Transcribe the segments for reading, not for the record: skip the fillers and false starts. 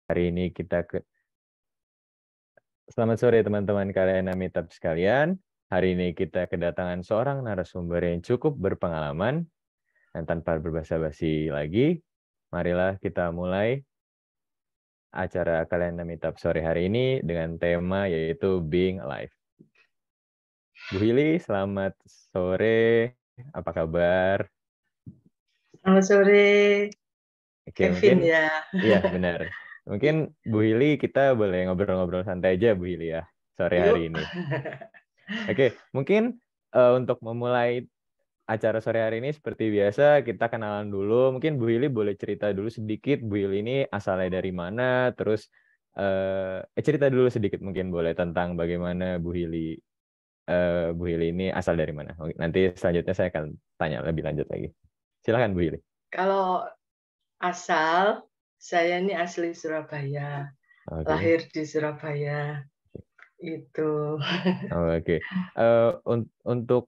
Hari ini Selamat sore teman-teman kalian Amitabh sekalian. Hari ini kita kedatangan seorang narasumber yang cukup berpengalaman. Dan tanpa berbasa-basi lagi, marilah kita mulai acara kalian Amitabh sore hari ini dengan tema yaitu Being Alive. Bu Hili, selamat sore. Apa kabar? Selamat sore, Oke, Kevin mungkin ya. iya benar. Mungkin Bu Hili kita boleh ngobrol-ngobrol santai aja Bu Hili ya sore hari Yuk. ini. Oke, mungkin untuk memulai acara sore hari ini seperti biasa kita kenalan dulu. Mungkin Bu Hili boleh cerita dulu sedikit Bu Hili ini asalnya dari mana, terus cerita dulu sedikit mungkin boleh tentang bagaimana Bu Hili ini asal dari mana. Nanti selanjutnya saya akan tanya lebih lanjut lagi. Silakan Bu Hili. Kalau asal, saya ini asli Surabaya. Oke. Lahir di Surabaya. Itu. Oke. Untuk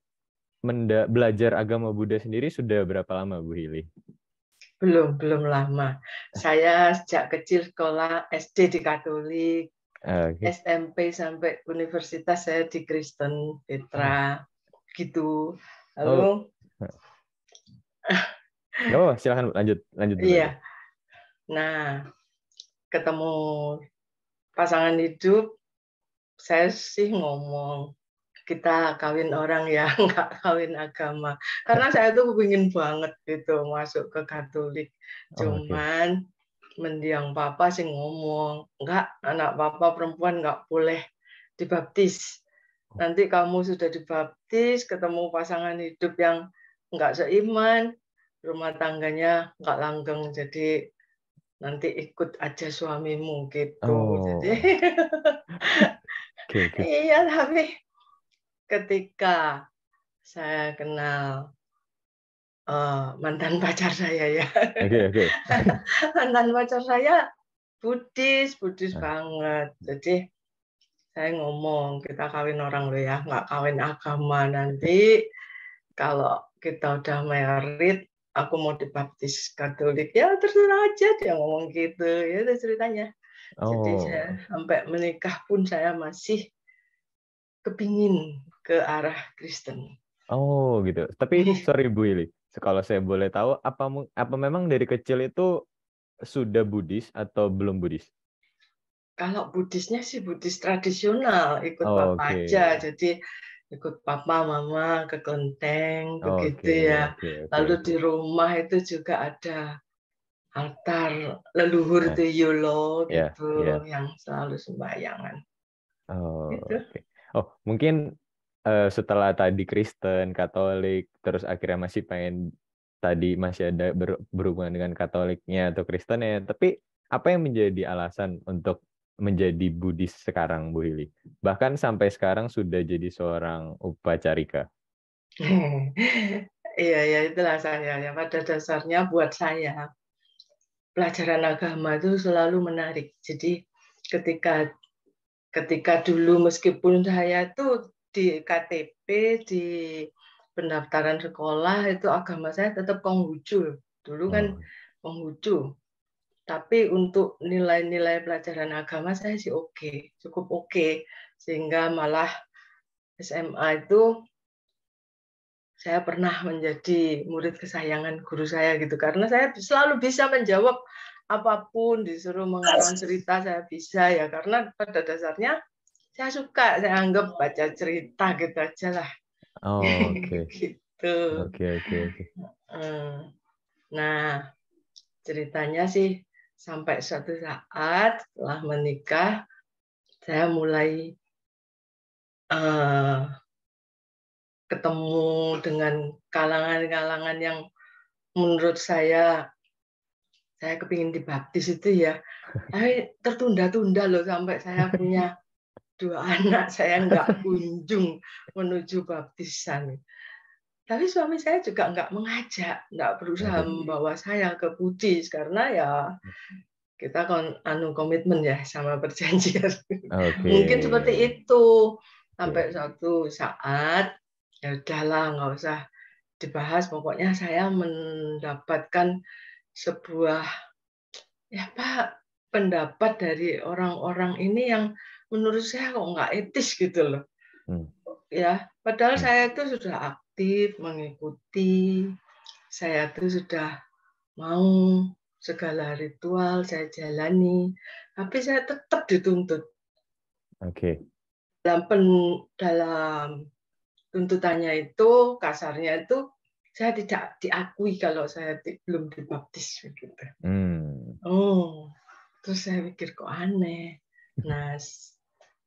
belajar agama Buddha sendiri sudah berapa lama Bu Hili? Belum lama. Saya sejak kecil sekolah SD di Katolik, Oke. SMP sampai universitas saya di Kristen Oh, Petra. Gitu. oh, Lalu, nggak apa-apa, silakan lanjut dulu aja. iya. Nah, ketemu pasangan hidup, saya sih ngomong, kita kawin orang ya, nggak kawin agama. Karena saya tuh kepingin banget gitu masuk ke Katolik. Oh, oke. Cuman mendiang papa sih ngomong, enggak, anak papa perempuan nggak boleh dibaptis. Nanti kamu sudah dibaptis, ketemu pasangan hidup yang nggak seiman, rumah tangganya nggak langgeng. Jadi nanti ikut aja suamimu gitu. Jadi Oh, oke oke iya, tapi ketika saya kenal mantan pacar saya ya. oke. Mantan pacar saya Buddhis Nah, banget. Jadi saya ngomong, kita kawin orang loh ya, nggak kawin agama. Nanti kalau kita udah married, aku mau dibaptis Katolik. Ya terserah aja, dia ngomong gitu. Ya itu ceritanya. Jadi saya oh, sampai menikah pun saya masih kepingin ke arah Kristen. oh gitu. Tapi sorry Bu Ili, kalau saya boleh tahu, apa memang dari kecil itu sudah Buddhis atau belum Buddhis? Kalau Buddhisnya sih Buddhis tradisional, ikut Oh, papa oke, aja. Jadi ikut papa, mama ke kelenteng, oke, begitu ya. oke, oke, Lalu oke. di rumah itu juga ada altar leluhur Nah, itu Yolo ya, gitu, ya. yang selalu sembahyangan. Oh, Gitu. oke. Oh, mungkin setelah tadi Kristen, Katolik, terus akhirnya masih pengen tadi masih ada berhubungan dengan Katoliknya atau Kristennya, tapi apa yang menjadi alasan untuk menjadi Buddhis sekarang, Bu Hili? Bahkan sampai sekarang sudah jadi seorang upacarika. Iya, ya itulah saya. Ya, pada dasarnya buat saya, pelajaran agama itu selalu menarik. Jadi ketika ketika dulu meskipun saya tuh di KTP, di pendaftaran sekolah itu agama saya tetap Konghucu. Dulu kan Oh, Konghucu. Tapi untuk nilai-nilai pelajaran agama saya sih oke, cukup oke. Sehingga malah SMA itu saya pernah menjadi murid kesayangan guru saya gitu. Karena saya selalu bisa menjawab apapun, disuruh mengarang cerita saya bisa ya. Karena pada dasarnya saya suka, saya anggap baca cerita gitu aja lah. oh, oke, Gitu. oke, oke, oke. Nah, ceritanya sih sampai suatu saat setelah menikah, saya mulai ketemu dengan kalangan-kalangan yang menurut saya kepingin dibaptis itu ya. Tapi tertunda-tunda loh sampai saya punya 2 anak, saya nggak kunjung menuju baptisan. Tapi suami saya juga nggak mengajak, nggak berusaha Oke, membawa saya ke Buddhis karena ya kita komitmen ya sama perjanjian. oke, Mungkin seperti itu oke. sampai suatu saat ya udahlah nggak usah dibahas. Pokoknya saya mendapatkan sebuah ya Pak. pendapat dari orang-orang ini yang menurut saya kok nggak etis gitu loh. Ya, padahal saya itu sudah aktif mengikuti, saya itu sudah mau segala ritual saya jalani, tapi saya tetap dituntut. Oke. Dalam tuntutannya itu, kasarnya itu, saya tidak diakui kalau saya belum dibaptis begitu. Oh, terus saya pikir kok aneh. Nah,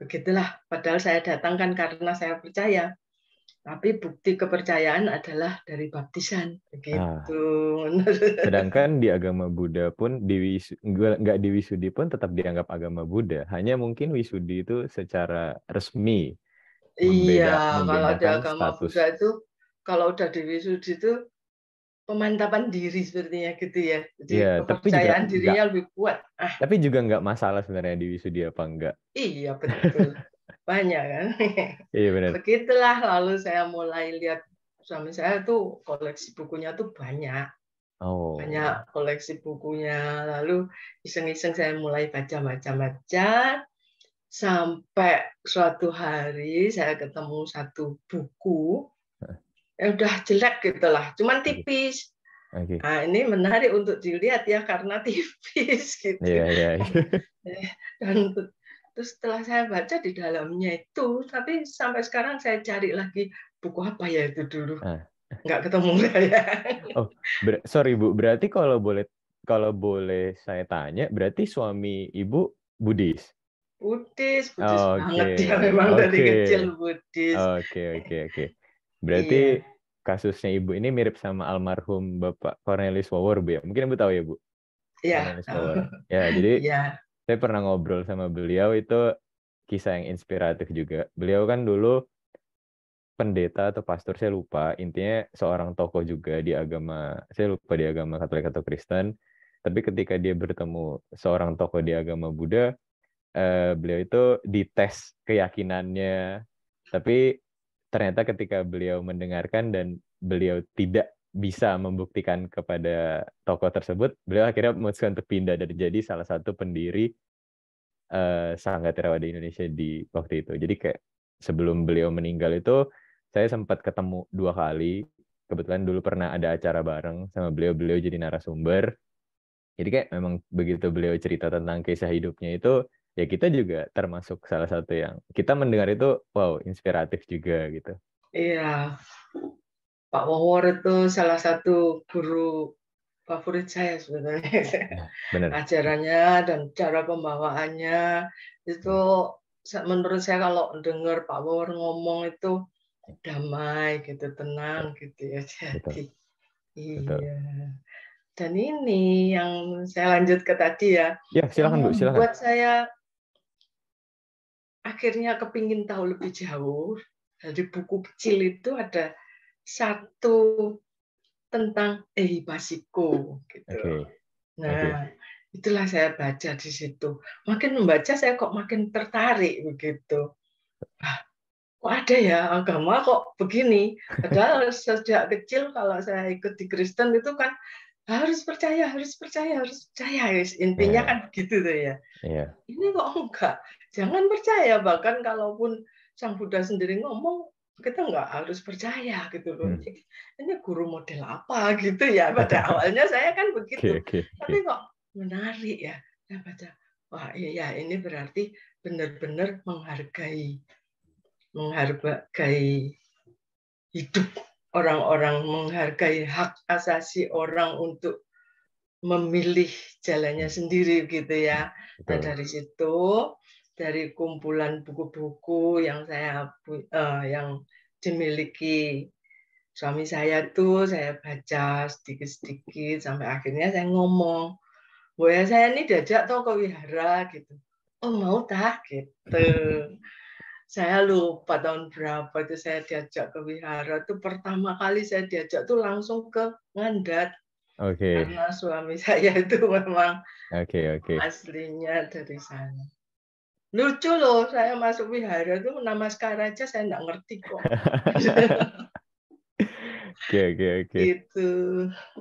begitulah. Padahal saya datang kan karena saya percaya. Tapi bukti kepercayaan adalah dari baptisan, begitu. Sedangkan di agama Buddha pun nggak diwisudi pun tetap dianggap agama Buddha. Hanya mungkin wisudi itu secara resmi Iya, kalau di membedakan agama status. Buddha itu kalau udah diwisudi itu pemantapan diri sepertinya gitu ya. Jadi Ya, tapi juga kepercayaan dirinya lebih kuat. Tapi juga nggak masalah sebenarnya di wisudi apa enggak. Iya betul, banyak kan. Iya benar. Begitulah lalu saya mulai lihat suami saya tuh koleksi bukunya tuh banyak. Banyak koleksi bukunya, lalu iseng-iseng saya mulai baca sampai suatu hari saya ketemu satu buku yang udah jelek gitulah, cuman tipis. Nah, ini menarik untuk dilihat ya karena tipis gitu. Dan terus setelah saya baca di dalamnya itu, tapi sampai sekarang saya cari lagi buku apa ya itu dulu. Nggak ketemu ya. Oh, sorry Bu, berarti kalau boleh saya tanya, berarti suami Ibu Buddhis? Buddhis banget dia memang dari kecil Buddhis. Oke. Berarti kasusnya Ibu ini mirip sama almarhum Bapak Cornelis Wawor, Bu ya? Mungkin Ibu tahu ya, Bu? Iya. Ya, jadi saya pernah ngobrol sama beliau, itu kisah yang inspiratif juga. Beliau kan dulu pendeta atau pastor, saya lupa, intinya seorang tokoh juga di agama, saya lupa di agama Katolik atau Kristen, tapi ketika dia bertemu seorang tokoh di agama Buddha, beliau itu dites keyakinannya, tapi ternyata ketika beliau mendengarkan dan beliau tidak bisa membuktikan kepada tokoh tersebut, beliau akhirnya memutuskan untuk pindah dan jadi salah satu pendiri Sangga Theravada Indonesia di waktu itu. Jadi kayak sebelum beliau meninggal itu, saya sempat ketemu 2 kali. Kebetulan dulu pernah ada acara bareng sama beliau jadi narasumber. Jadi kayak memang begitu beliau cerita tentang kisah hidupnya itu, ya kita juga termasuk salah satu yang kita mendengar itu, wow, inspiratif juga gitu. Iya, Pak Wawor itu salah satu guru favorit saya sebenarnya. Benar. Ajarannya dan cara pembawaannya itu menurut saya kalau dengar Pak Wawor ngomong itu damai gitu, tenang gitu ya. Jadi iya. Dan ini yang saya lanjut ke tadi ya. Ya, silakan Bu, silakan. Buat saya akhirnya kepingin tahu lebih jauh. Dari buku kecil itu ada satu tentang Ehipasiko gitu. Nah, itulah saya baca di situ. Makin membaca saya kok makin tertarik begitu. Kok ada ya agama kok begini? Padahal sejak kecil kalau saya ikut di Kristen itu kan harus percaya. Intinya kan begitu tuh ya. Ini kok enggak? Jangan percaya, bahkan kalaupun Sang Buddha sendiri ngomong, kita nggak harus percaya gitu loh. Ini guru model apa gitu ya. Pada awalnya saya kan begitu. Tapi kok menarik ya. Saya baca, wah iya ini berarti benar-benar menghargai hidup orang-orang, menghargai hak asasi orang untuk memilih jalannya sendiri gitu ya. Nah dari situ, dari kumpulan buku-buku yang yang dimiliki suami saya tuh saya baca sedikit-sedikit sampai akhirnya saya ngomong, "Boya saya ini diajak toh ke wihara gitu." "Oh mau tak?" gitu. Saya lupa tahun berapa itu saya diajak ke wihara. Itu pertama kali saya diajak tuh langsung ke Ngandat. Karena suami saya itu memang aslinya dari sana. Lucu loh, saya masuk wihara itu namaskar aja saya nggak ngerti kok. Oke. Gitu.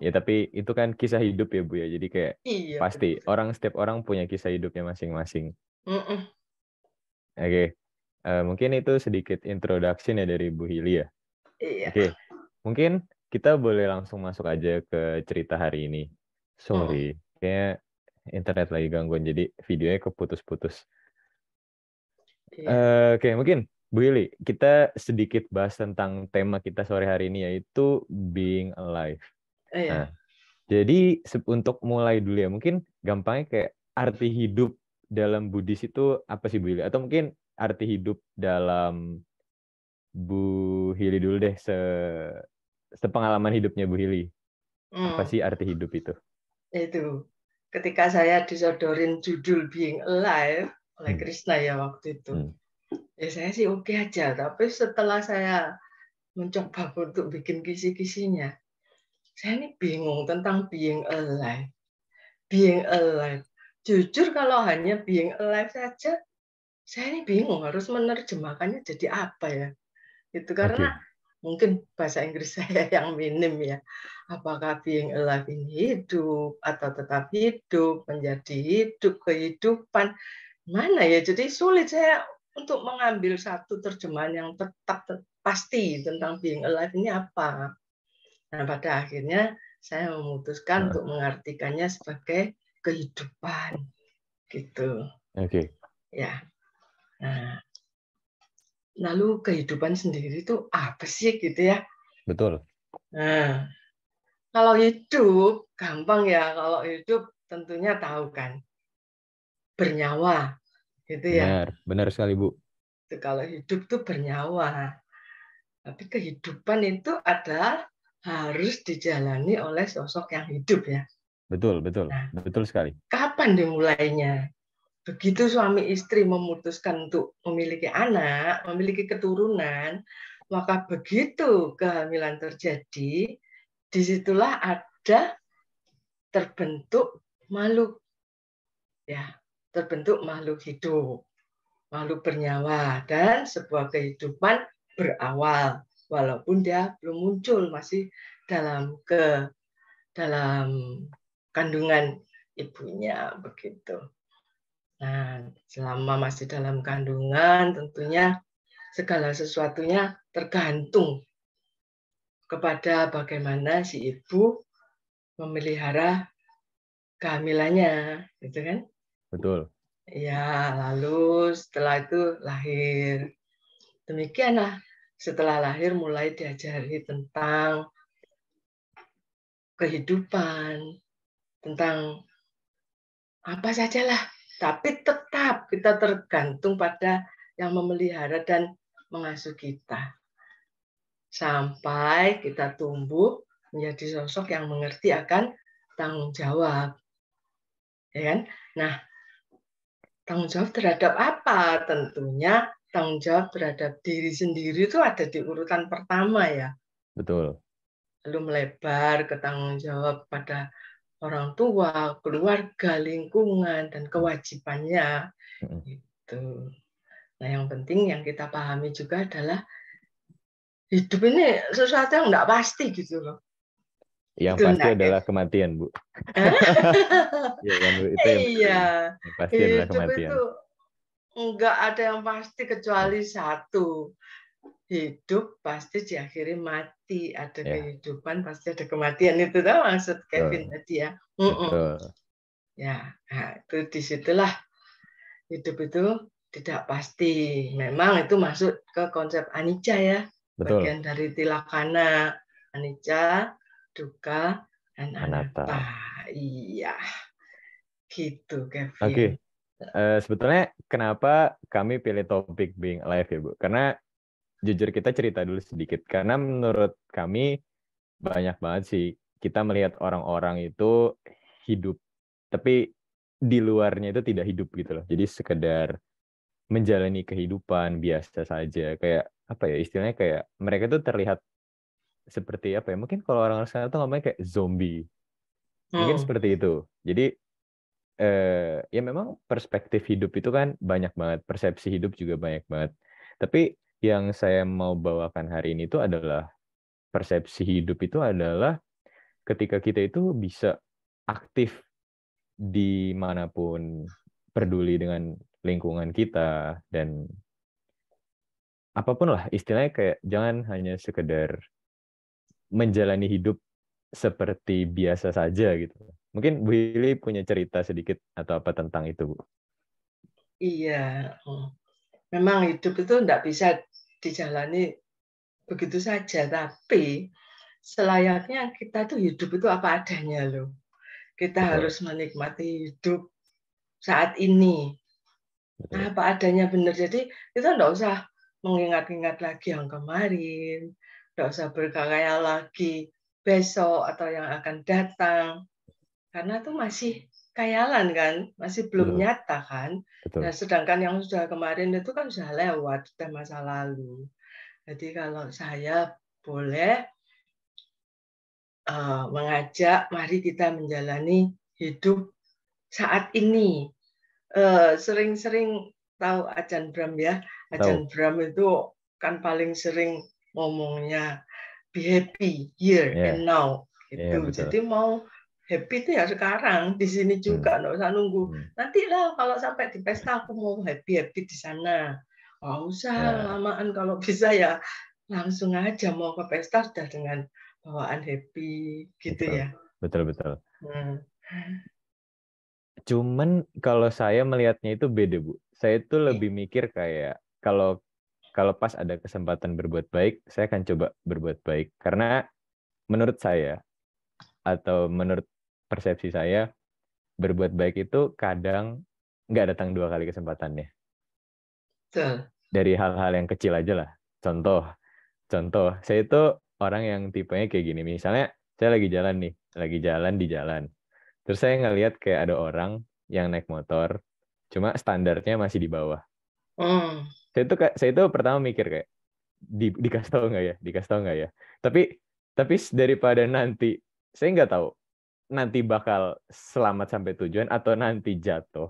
Ya tapi itu kan kisah hidup ya Bu ya. Jadi kayak Iya, pasti betul. setiap orang punya kisah hidupnya masing-masing. Mm-mm. Oke. Mungkin itu sedikit introduction ya dari Bu Hili ya. Iya. Oke. Mungkin kita boleh langsung masuk aja ke cerita hari ini. Mm. Sorry, kayak internet lagi gangguan jadi videonya keputus-putus. Iya. Oke, mungkin Bu Hili, kita sedikit bahas tentang tema kita sore hari ini yaitu being alive. Nah, Iya. jadi untuk mulai dulu ya, mungkin gampangnya kayak arti hidup dalam Buddhis itu apa sih Bu Hili? Atau mungkin arti hidup dalam Bu Hili dulu deh, sepengalaman hidupnya Bu Hili. Apa Mm. sih arti hidup itu? Itu. Ketika saya disodorin judul Being Alive oleh Hmm. Krishna ya waktu itu. Hmm. Ya saya sih oke aja. Tapi setelah saya mencoba untuk bikin kisi-kisinya, saya ini bingung tentang being alive. Being alive. Jujur kalau hanya being alive saja, saya ini bingung harus menerjemahkannya jadi apa ya. Itu karena Oke. mungkin bahasa Inggris saya yang minim ya. Apakah being alive ini hidup atau tetap hidup, menjadi hidup, kehidupan. Mana ya? Jadi sulit saya untuk mengambil satu terjemahan yang tetap pasti tentang being alive ini apa. Nah, pada akhirnya saya memutuskan untuk mengartikannya sebagai kehidupan gitu. Oke. Ya. Nah, lalu kehidupan sendiri itu apa sih gitu ya? Betul. Nah, kalau hidup gampang ya. Kalau hidup tentunya tahu kan bernyawa gitu ya. Benar sekali Bu. Itu kalau hidup tuh bernyawa. Tapi kehidupan itu adalah harus dijalani oleh sosok yang hidup ya. Betul Nah, sekali. kapan dimulainya? Begitu suami istri memutuskan untuk memiliki anak, memiliki keturunan, maka begitu kehamilan terjadi, disitulah ada terbentuk makhluk, ya, terbentuk makhluk hidup, makhluk bernyawa dan sebuah kehidupan berawal, walaupun dia belum muncul, masih dalam kandungan ibunya begitu. Nah, selama masih dalam kandungan, tentunya segala sesuatunya tergantung kepada bagaimana si ibu memelihara kehamilannya, gitu kan? Betul. Ya, lalu setelah itu lahir. Demikianlah, setelah lahir mulai diajari tentang kehidupan, tentang apa sajalah. Tapi tetap kita tergantung pada yang memelihara dan mengasuh kita. Sampai kita tumbuh menjadi sosok yang mengerti akan tanggung jawab. Ya kan? Nah, tanggung jawab terhadap apa? Tentunya tanggung jawab terhadap diri sendiri itu ada di urutan pertama ya. Betul. Lalu melebar ke tanggung jawab pada orang tua, keluarga, lingkungan, dan kewajibannya. Itu. Nah, yang penting yang kita pahami juga adalah hidup ini sesuatu yang nggak pasti gitu loh. Yang Betul pasti enggak, Kev? adalah kematian, Bu. Iya kan, Bu? Itu yang pasti. Iya, Yang pasti adalah hidup kematian. itu nggak ada yang pasti kecuali satu. Hidup pasti diakhiri mati. Ada Ya, kehidupan, pasti ada kematian. Itu tuh maksud Kevin betul. tadi ya. Betul. Ya, nah, itu disitulah hidup itu tidak pasti. Memang itu masuk ke konsep anicca ya. Betul. Bagian dari tilakana. Anicca, dukkha, dan anatta. Anatta. Iya, gitu Kevin. Oke. Sebetulnya kenapa kami pilih topik being alive ya, Bu? Karena jujur kita cerita dulu sedikit. Karena menurut kami banyak banget sih kita melihat orang-orang itu hidup, tapi di luarnya itu tidak hidup gitu loh. Jadi sekedar menjalani kehidupan biasa saja. Kayak apa ya istilahnya, kayak mereka tuh terlihat seperti apa ya? Mungkin kalau orang sana tuh ngomongnya kayak zombie. Mungkin seperti itu. Jadi ya memang perspektif hidup itu kan banyak banget, persepsi hidup juga banyak banget. Tapi yang saya mau bawakan hari ini itu adalah persepsi hidup itu adalah ketika kita itu bisa aktif dimanapun, peduli dengan lingkungan kita, dan apapun lah istilahnya, kayak jangan hanya sekedar menjalani hidup seperti biasa saja gitu. Mungkin Bu Hili punya cerita sedikit atau apa tentang itu, Bu? Iya, memang hidup itu tidak bisa dijalani begitu saja, tapi selayaknya kita tuh hidup itu apa adanya loh. Kita Betul. harus menikmati hidup saat ini. Betul. Apa adanya benar. Jadi kita tidak usah mengingat-ingat lagi yang kemarin, tidak usah berkhayal lagi besok atau yang akan datang. Karena itu masih khayalan kan, masih belum Betul. nyata kan. Betul. Nah, sedangkan yang sudah kemarin itu kan sudah lewat, sudah masa lalu. Jadi kalau saya boleh mengajak, mari kita menjalani hidup saat ini. Sering-sering tahu Ajahn Brahm ya. Ajahn Brahm itu kan paling sering ngomongnya be happy here and now. Yeah, Gitu. betul. Jadi mau happy itu ya sekarang, di sini juga, nggak usah nunggu. Nanti lah kalau sampai di pesta aku mau happy-happy di sana. Nggak usah lamaan, kalau bisa ya langsung aja mau ke pesta sudah dengan bawaan happy gitu Betul. ya. Betul. Cuman kalau saya melihatnya itu beda, Bu. Saya itu lebih mikir kayak kalau pas ada kesempatan berbuat baik, saya akan coba berbuat baik. Karena menurut saya, atau menurut persepsi saya, berbuat baik itu kadang nggak datang 2 kali kesempatannya. Betul. Dari hal-hal yang kecil aja lah. Contoh, saya itu orang yang tipenya kayak gini. Misalnya, saya lagi jalan di jalan. Terus saya ngelihat kayak ada orang yang naik motor, cuma standarnya masih di bawah. Saya itu pertama mikir kayak, dikasih tahu nggak ya. Tapi daripada nanti, saya nggak tahu nanti bakal selamat sampai tujuan atau nanti jatuh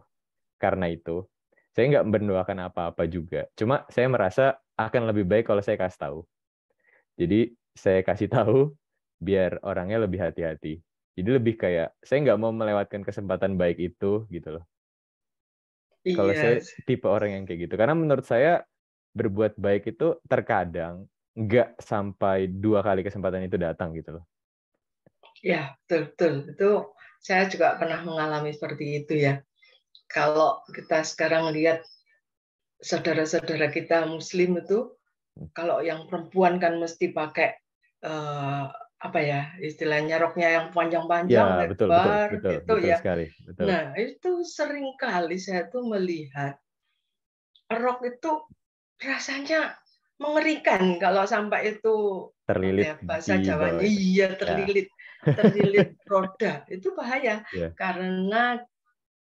karena itu. Saya nggak mendoakan apa-apa juga. Cuma saya merasa akan lebih baik kalau saya kasih tahu. Jadi saya kasih tahu biar orangnya lebih hati-hati. Jadi lebih kayak saya nggak mau melewatkan kesempatan baik itu gitu loh. Kalau saya tipe orang yang kayak gitu. Karena menurut saya berbuat baik itu terkadang nggak sampai 2 kali kesempatan itu datang gitu loh. Ya, betul. Itu saya juga pernah mengalami seperti itu ya. Kalau kita sekarang lihat saudara-saudara kita Muslim itu, kalau yang perempuan kan mesti pakai apa ya istilahnya, roknya yang panjang-panjang, Ya, betul lebar gitu ya. sekali. Betul. Nah, itu sering kali saya tuh melihat rok itu rasanya mengerikan kalau sampai itu Terlilit bahasa di Jawanya, bawah itu. iya terlilit roda, itu bahaya. Ya. Karena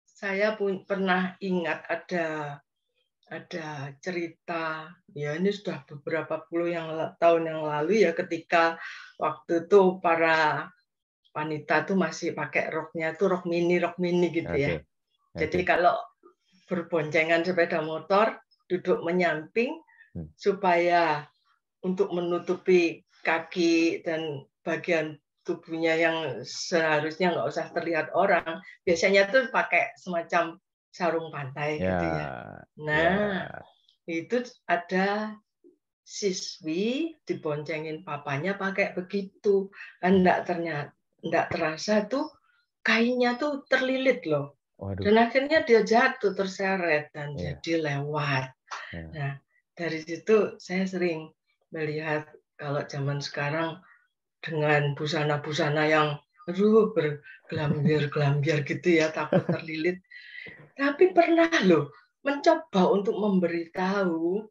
saya pernah ingat ada cerita, ya ini sudah beberapa puluh tahun yang lalu ya, ketika waktu itu para wanita tuh masih pakai roknya tuh rok mini gitu ya. Jadi kalau berboncengan sepeda motor, duduk menyamping supaya untuk menutupi kaki dan bagian tubuhnya yang seharusnya nggak usah terlihat orang. Biasanya tuh pakai semacam sarung pantai gitu ya. Nah, itu ada siswi diboncengin papanya pakai begitu. Kan enggak terasa tuh kainnya tuh terlilit loh. Waduh. Dan akhirnya dia jatuh terseret dan jadi lewat. Nah, dari situ saya sering melihat kalau zaman sekarang dengan busana-busana yang bergelambir-gelambir gitu ya, takut terlilit. Tapi pernah loh mencoba untuk memberitahu,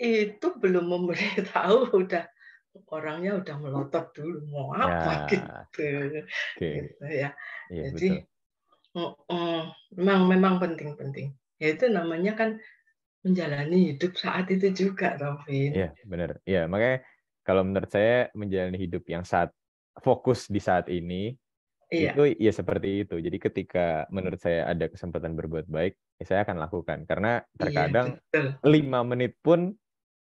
itu belum memberitahu udah orangnya udah melotot dulu mau apa gitu. Gitu ya. Jadi memang penting. Ya itu namanya kan menjalani hidup saat itu juga, Taufin. Iya, benar. Iya, makanya kalau menurut saya menjalani hidup yang fokus di saat ini, itu ya seperti itu. Jadi ketika menurut saya ada kesempatan berbuat baik, ya saya akan lakukan. Karena terkadang 5 menit pun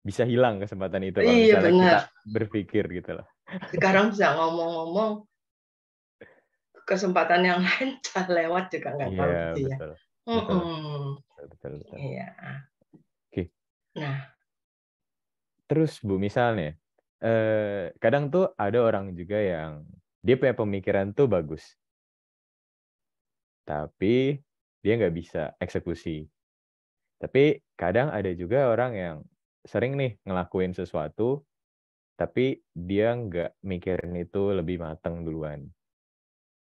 bisa hilang kesempatan itu kalau Iya misalnya benar. kita berpikir gitu loh. Sekarang bisa ngomong-ngomong, kesempatan yang lain sudah lewat juga nggak Iya, tahu gitu ya. betul. Betul. Mm-mm. Betul, betul, betul. Iya. Oke. Nah, Terus Bu, misalnya, kadang tuh ada orang juga yang dia punya pemikiran tuh bagus, tapi dia nggak bisa eksekusi. Tapi kadang ada juga orang yang sering nih ngelakuin sesuatu, tapi dia nggak mikirin itu lebih matang duluan.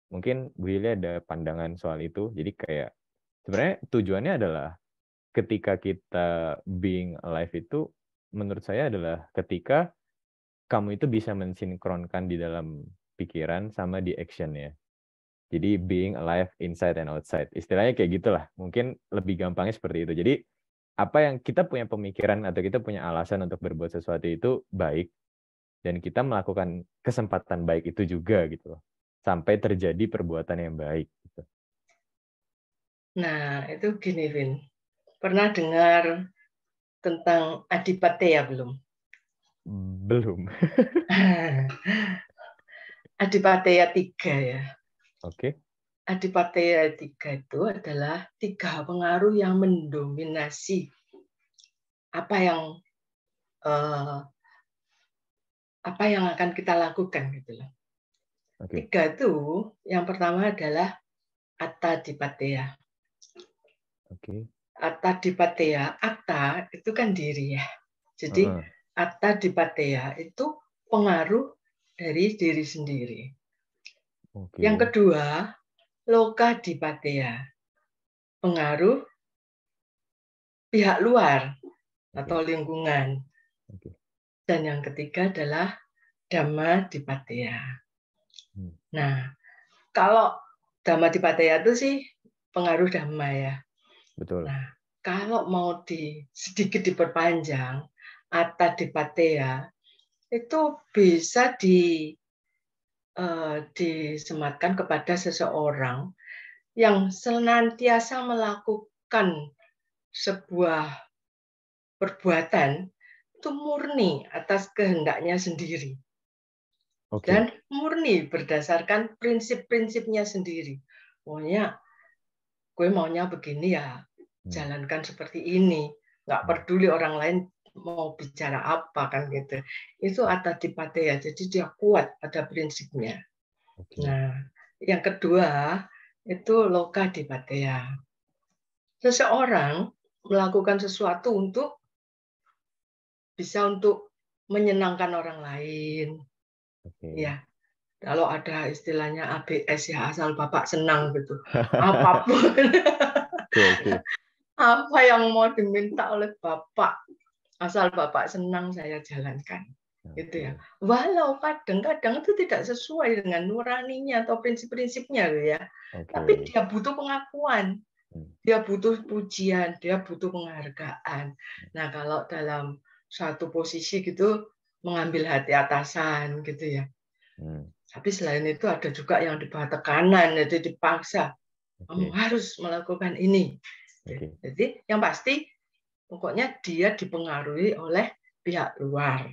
Mungkin Bu Lili ada pandangan soal itu. Jadi kayak sebenarnya tujuannya adalah ketika kita being alive itu menurut saya adalah ketika kamu itu bisa mensinkronkan di dalam pikiran sama di action-nya. Jadi being alive inside and outside. Istilahnya kayak gitulah. Mungkin lebih gampangnya seperti itu. Jadi apa yang kita punya pemikiran atau kita punya alasan untuk berbuat sesuatu itu baik, dan kita melakukan kesempatan baik itu juga gitu loh. Sampai terjadi perbuatan yang baik gitu. nah itu gini, Vin. Pernah dengar tentang Adipateya belum? Belum. Adipateya 3 ya. Oke. Adipateya 3 itu adalah 3 pengaruh yang mendominasi eh, apa yang akan kita lakukan gitu loh. Oke. 3 itu yang pertama adalah Attadipateya. Oke. Attadipateya, atta itu kan diri ya. Jadi Attadipateya itu pengaruh dari diri sendiri. Oke. Yang kedua, Lokadipateya, pengaruh pihak luar atau lingkungan. Oke. Dan yang ketiga adalah Dhammadipateya. Nah, kalau Dhammadipateya itu sih pengaruh Dhamma ya. Betul. Nah, kalau mau sedikit diperpanjang, Attadipateya itu bisa disematkan kepada seseorang yang senantiasa melakukan sebuah perbuatan itu murni atas kehendaknya sendiri. Oke. Dan murni berdasarkan prinsip-prinsipnya sendiri. Pokoknya gue maunya begini ya, jalankan seperti ini. Nggak peduli orang lain mau bicara apa kan gitu. Itu Attadipateya, jadi dia kuat pada prinsipnya. Nah, yang kedua itu Lokadipateya. Seseorang melakukan sesuatu bisa untuk menyenangkan orang lain. Ya, kalau ada istilahnya ABS ya, asal Bapak senang gitu. Apapun. Apa yang mau diminta oleh Bapak, asal Bapak senang saya jalankan. Gitu ya. Walau kadang-kadang itu tidak sesuai dengan nuraninya atau prinsip-prinsipnya ya. Tapi dia butuh pengakuan. Dia butuh pujian, dia butuh penghargaan. Nah, kalau dalam satu posisi gitu mengambil hati atasan gitu ya. Tapi selain itu ada juga yang di bawah tekanan, jadi dipaksa. Kamu harus melakukan ini. Jadi yang pasti pokoknya dia dipengaruhi oleh pihak luar.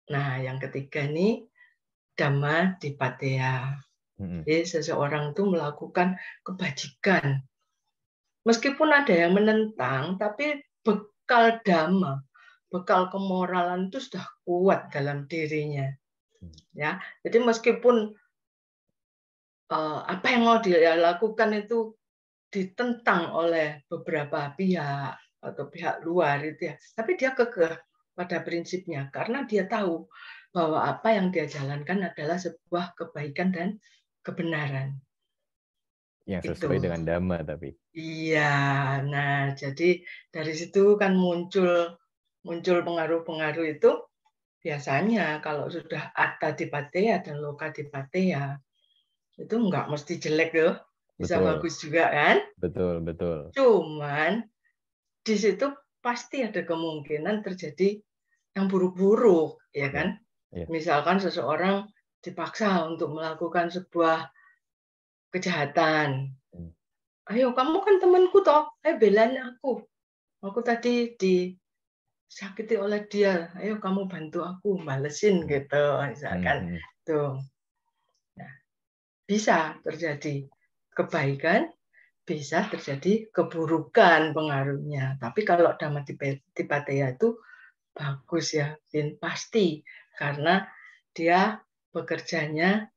Nah, yang ketiga ini Dhammadipateya. Jadi seseorang itu melakukan kebajikan. Meskipun ada yang menentang, tapi bekal dhamma, bekal kemoralan itu sudah kuat dalam dirinya. Ya, jadi meskipun apa yang mau dia lakukan itu ditentang oleh beberapa pihak atau pihak luar itu ya, tapi dia kekeh pada prinsipnya karena dia tahu bahwa apa yang dia jalankan adalah sebuah kebaikan dan kebenaran. Yang sesuai dengan Dhamma tapi. Iya, nah jadi dari situ kan muncul pengaruh-pengaruh itu biasanya kalau sudah Attadipateya dan Lokadipateya itu nggak mesti jelek loh, bisa bagus juga kan? Betul, betul. Cuman di situ pasti ada kemungkinan terjadi yang buruk-buruk, ya kan? Misalkan seseorang dipaksa untuk melakukan sebuah kejahatan. Ayo, kamu kan temanku toh, belain aku. Aku tadi disakiti oleh dia, ayo kamu bantu aku balesin gitu, misalkan tuh. Nah, bisa terjadi kebaikan, bisa terjadi keburukan pengaruhnya. Tapi kalau Dhammadipatteya itu bagus ya, Bin, pasti karena dia bekerjanya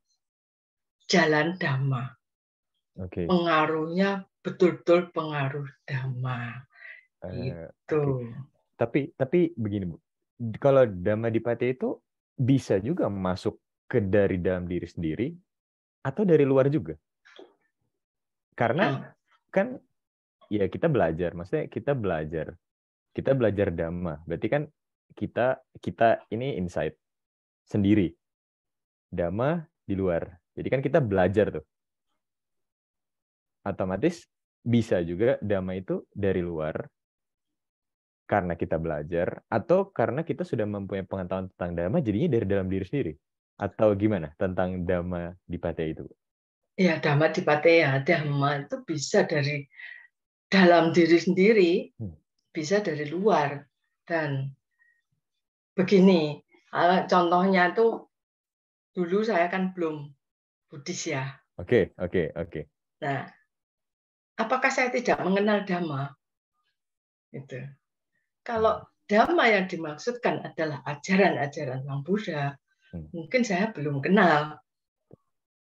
jalan Dhamma. Oke. Pengaruhnya betul-betul pengaruh Dhamma. Gitu. Tapi begini, Bu. Kalau Dhammadipatteya itu bisa juga masuk ke dari dalam diri sendiri atau dari luar juga. Karena kan ya kita belajar, maksudnya kita belajar Dhamma. Berarti kan kita ini insight sendiri. Dhamma di luar. Jadi kan kita belajar tuh. Otomatis bisa juga Dhamma itu dari luar karena kita belajar atau karena kita sudah mempunyai pengetahuan tentang Dhamma jadinya dari dalam diri sendiri. Atau gimana tentang Dhammadipatteya itu? Ya, Dhammadipatteya, Dhamma itu bisa dari dalam diri sendiri, bisa dari luar. Dan begini, contohnya tuh dulu saya kan belum Buddhis ya. Oke. Nah, apakah saya tidak mengenal Dhamma? Itu. Kalau Dhamma yang dimaksudkan adalah ajaran-ajaran Sang Buddha, mungkin saya belum kenal.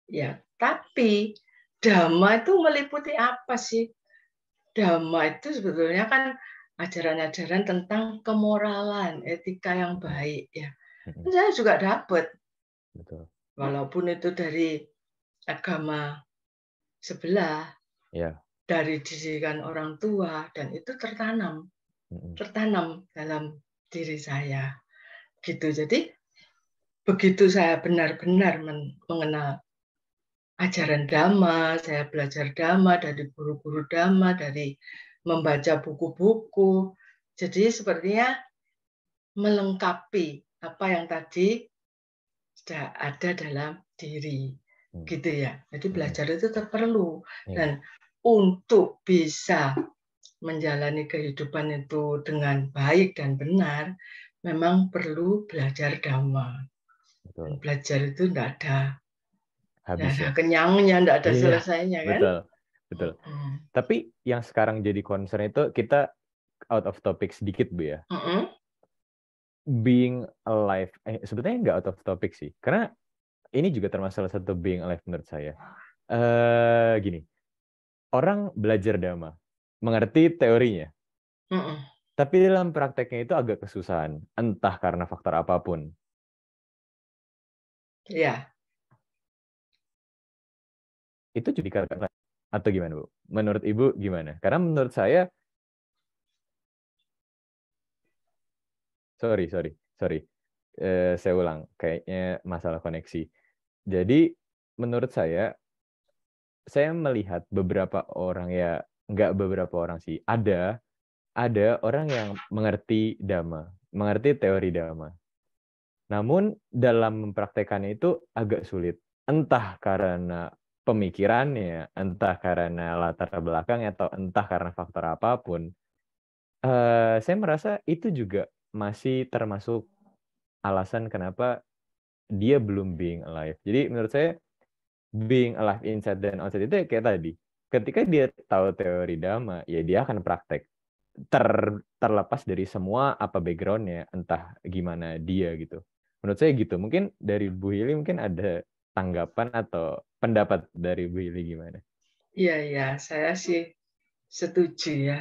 Ya, tapi Dhamma itu meliputi apa sih? Dhamma itu sebetulnya kan ajaran-ajaran tentang kemoralan, etika yang baik ya. Saya juga dapat. Betul. Walaupun itu dari agama sebelah, dari didikan orang tua, dan itu tertanam dalam diri saya. Gitu. Jadi begitu saya benar-benar mengenal ajaran Dhamma, saya belajar Dhamma dari guru-guru Dhamma, dari membaca buku-buku. Jadi sepertinya melengkapi apa yang tadi sudah ada dalam diri. Gitu ya. Jadi belajar itu perlu. Dan untuk bisa menjalani kehidupan itu dengan baik dan benar, memang perlu belajar Dhamma. Dan belajar itu tidak ada habis ya. Kenyangnya, tidak ada selesainya kan? Betul. Tapi yang sekarang jadi concern itu kita out of topic sedikit, Bu ya. Being alive, sebetulnya nggak out of topic sih, karena ini juga termasuk salah satu being alive menurut saya. Gini, orang belajar Dhamma, mengerti teorinya, tapi dalam prakteknya itu agak kesusahan, entah karena faktor apapun. Iya. Itu jadi karena atau gimana, Bu? Menurut Ibu gimana? Karena menurut saya, sorry, saya ulang, kayaknya masalah koneksi. Jadi menurut saya melihat beberapa orang, ya nggak beberapa orang sih, ada orang yang mengerti Dhamma, mengerti teori Dhamma. Namun dalam mempraktekannya itu agak sulit. Entah karena pemikirannya, entah karena latar belakangnya, atau entah karena faktor apapun. Saya merasa itu juga masih termasuk alasan kenapa dia belum being alive. Jadi menurut saya being alive inside dan outside itu kayak tadi. Ketika dia tahu teori Dhamma, ya dia akan praktek. Terlepas dari semua apa background-nya, entah gimana dia gitu. Menurut saya gitu. Mungkin dari Bu Hili mungkin ada tanggapan atau pendapat dari Bu Hili gimana? Iya, saya sih setuju ya.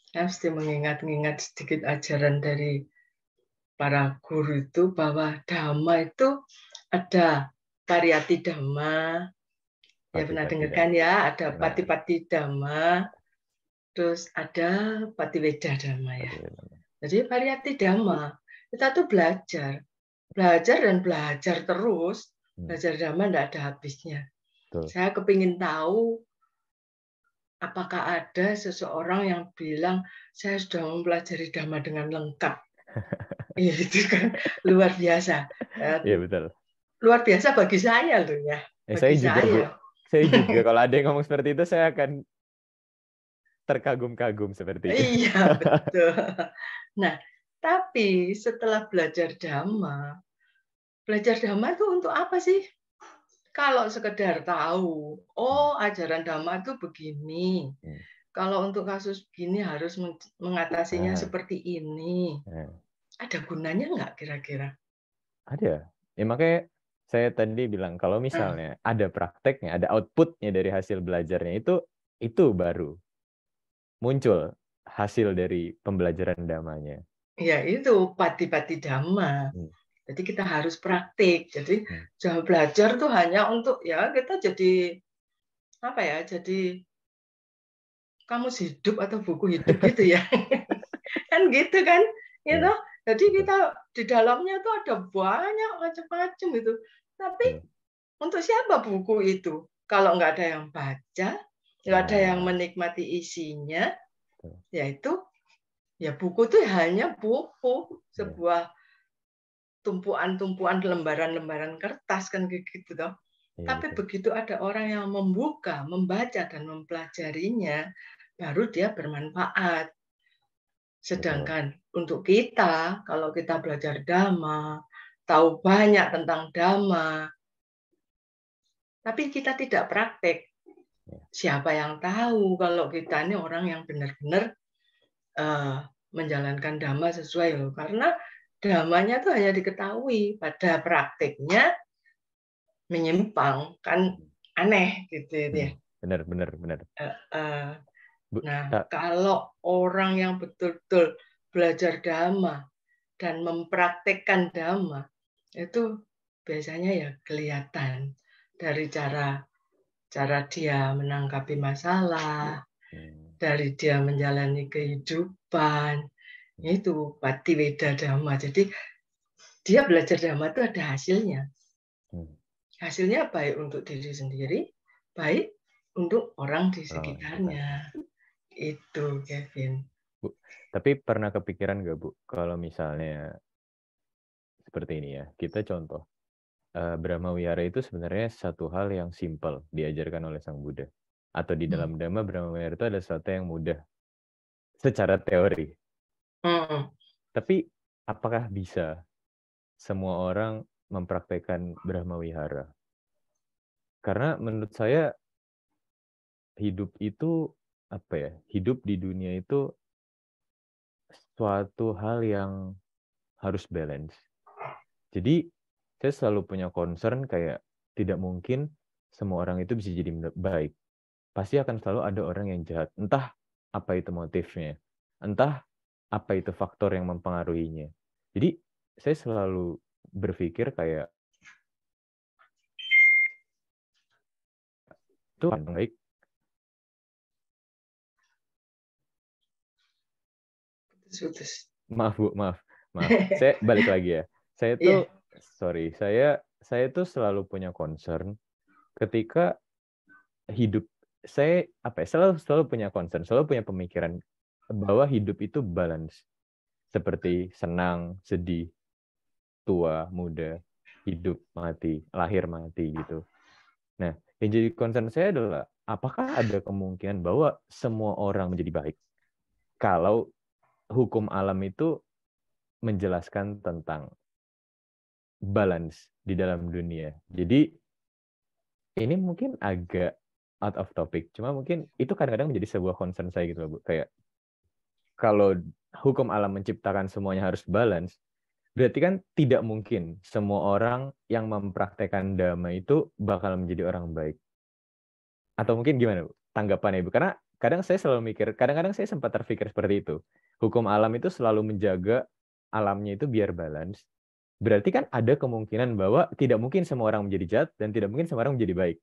Saya mesti mengingat-ingat sedikit ajaran dari para guru itu bahwa Dhamma itu ada Pariyati Dhamma, ya pernah dengarkan ya, ada Patipati Dhamma, terus ada Patiweda Dhamma ya. Jadi Pariyati Dhamma, kita tuh belajar dan belajar terus, belajar Dhamma tidak ada habisnya. Saya kepingin tahu apakah ada seseorang yang bilang saya sudah mempelajari Dhamma dengan lengkap. Itu kan luar biasa. Iya betul. Luar biasa bagi saya loh ya. Saya juga, Bu. Saya juga kalau ada yang ngomong seperti itu saya akan terkagum-kagum seperti itu. Iya, betul. Nah, Tapi setelah belajar Dhamma itu untuk apa sih? Kalau sekedar tahu, oh ajaran Dhamma itu begini. Kalau untuk kasus begini harus mengatasinya seperti ini. Ada gunanya nggak kira-kira? Ada. Ya makanya saya tadi bilang kalau misalnya ada prakteknya, ada outputnya dari hasil belajarnya itu baru muncul hasil dari pembelajaran Dhammanya. Ya itu pati-pati Dhamma. Jadi kita harus praktik. Jadi jangan belajar tuh hanya untuk ya kita jadi apa ya? Jadi kamus hidup atau buku hidup gitu ya. Kan gitu kan? Gitu. Jadi kita di dalamnya tuh ada banyak macam-macam itu. Tapi untuk siapa buku itu? Kalau nggak ada yang baca, nggak ada yang menikmati isinya, yaitu ya buku itu hanya buku, sebuah tumpuan-tumpuan lembaran-lembaran kertas kan gitu toh. Tapi begitu ada orang yang membuka, membaca dan mempelajarinya, baru dia bermanfaat. Sedangkan untuk kita, kalau kita belajar Dhamma, tahu banyak tentang Dhamma, tapi kita tidak praktek, siapa yang tahu kalau kita ini orang yang benar-benar menjalankan Dhamma sesuai loh. Karena Dhammanya itu hanya diketahui, pada prakteknya menyimpang, kan aneh gitu ya. Benar. Nah, kalau orang yang betul-betul belajar Dhamma dan mempraktekkan Dhamma, itu biasanya ya kelihatan dari cara dia menanggapi masalah, dari dia menjalani kehidupan, itu Patiweda Dhamma. Jadi dia belajar Dhamma itu ada hasilnya. Hasilnya baik untuk diri sendiri, baik untuk orang di sekitarnya. Itu, Kevin. Bu, tapi pernah kepikiran nggak, Bu, kalau misalnya seperti ini ya, kita contoh, Brahma Wihara itu sebenarnya satu hal yang simple diajarkan oleh Sang Buddha. Atau di dalam Dhamma, Brahma Wihara itu ada sesuatu yang mudah secara teori. Tapi apakah bisa semua orang mempraktekkan Brahma Wihara? Karena menurut saya hidup itu apa ya? Hidup di dunia itu suatu hal yang harus balance. Jadi saya selalu punya concern kayak tidak mungkin semua orang itu bisa jadi baik. Pasti akan selalu ada orang yang jahat. Entah apa itu motifnya. Entah apa itu faktor yang mempengaruhinya. Jadi saya selalu berpikir kayak itu baik. Maaf Bu, maaf. Saya balik lagi ya. Saya tuh sorry, saya tuh selalu punya concern ketika hidup saya apa ya, selalu punya concern, selalu punya pemikiran bahwa hidup itu balance. Seperti senang, sedih, tua, muda, hidup, mati, lahir, mati gitu. Nah, yang jadi concern saya adalah apakah ada kemungkinan bahwa semua orang menjadi baik kalau hukum alam itu menjelaskan tentang balance di dalam dunia. Jadi ini mungkin agak out of topic, cuma mungkin itu kadang-kadang menjadi sebuah concern saya gitu, Bu. Kayak kalau hukum alam menciptakan semuanya harus balance, berarti kan tidak mungkin semua orang yang mempraktekkan Dhamma itu bakal menjadi orang baik. Atau mungkin gimana, Bu, tanggapannya, Bu? Karena kadang saya selalu mikir, kadang-kadang saya sempat terpikir seperti itu. Hukum alam itu selalu menjaga alamnya itu biar balance. Berarti kan ada kemungkinan bahwa tidak mungkin semua orang menjadi jahat dan tidak mungkin semua orang menjadi baik.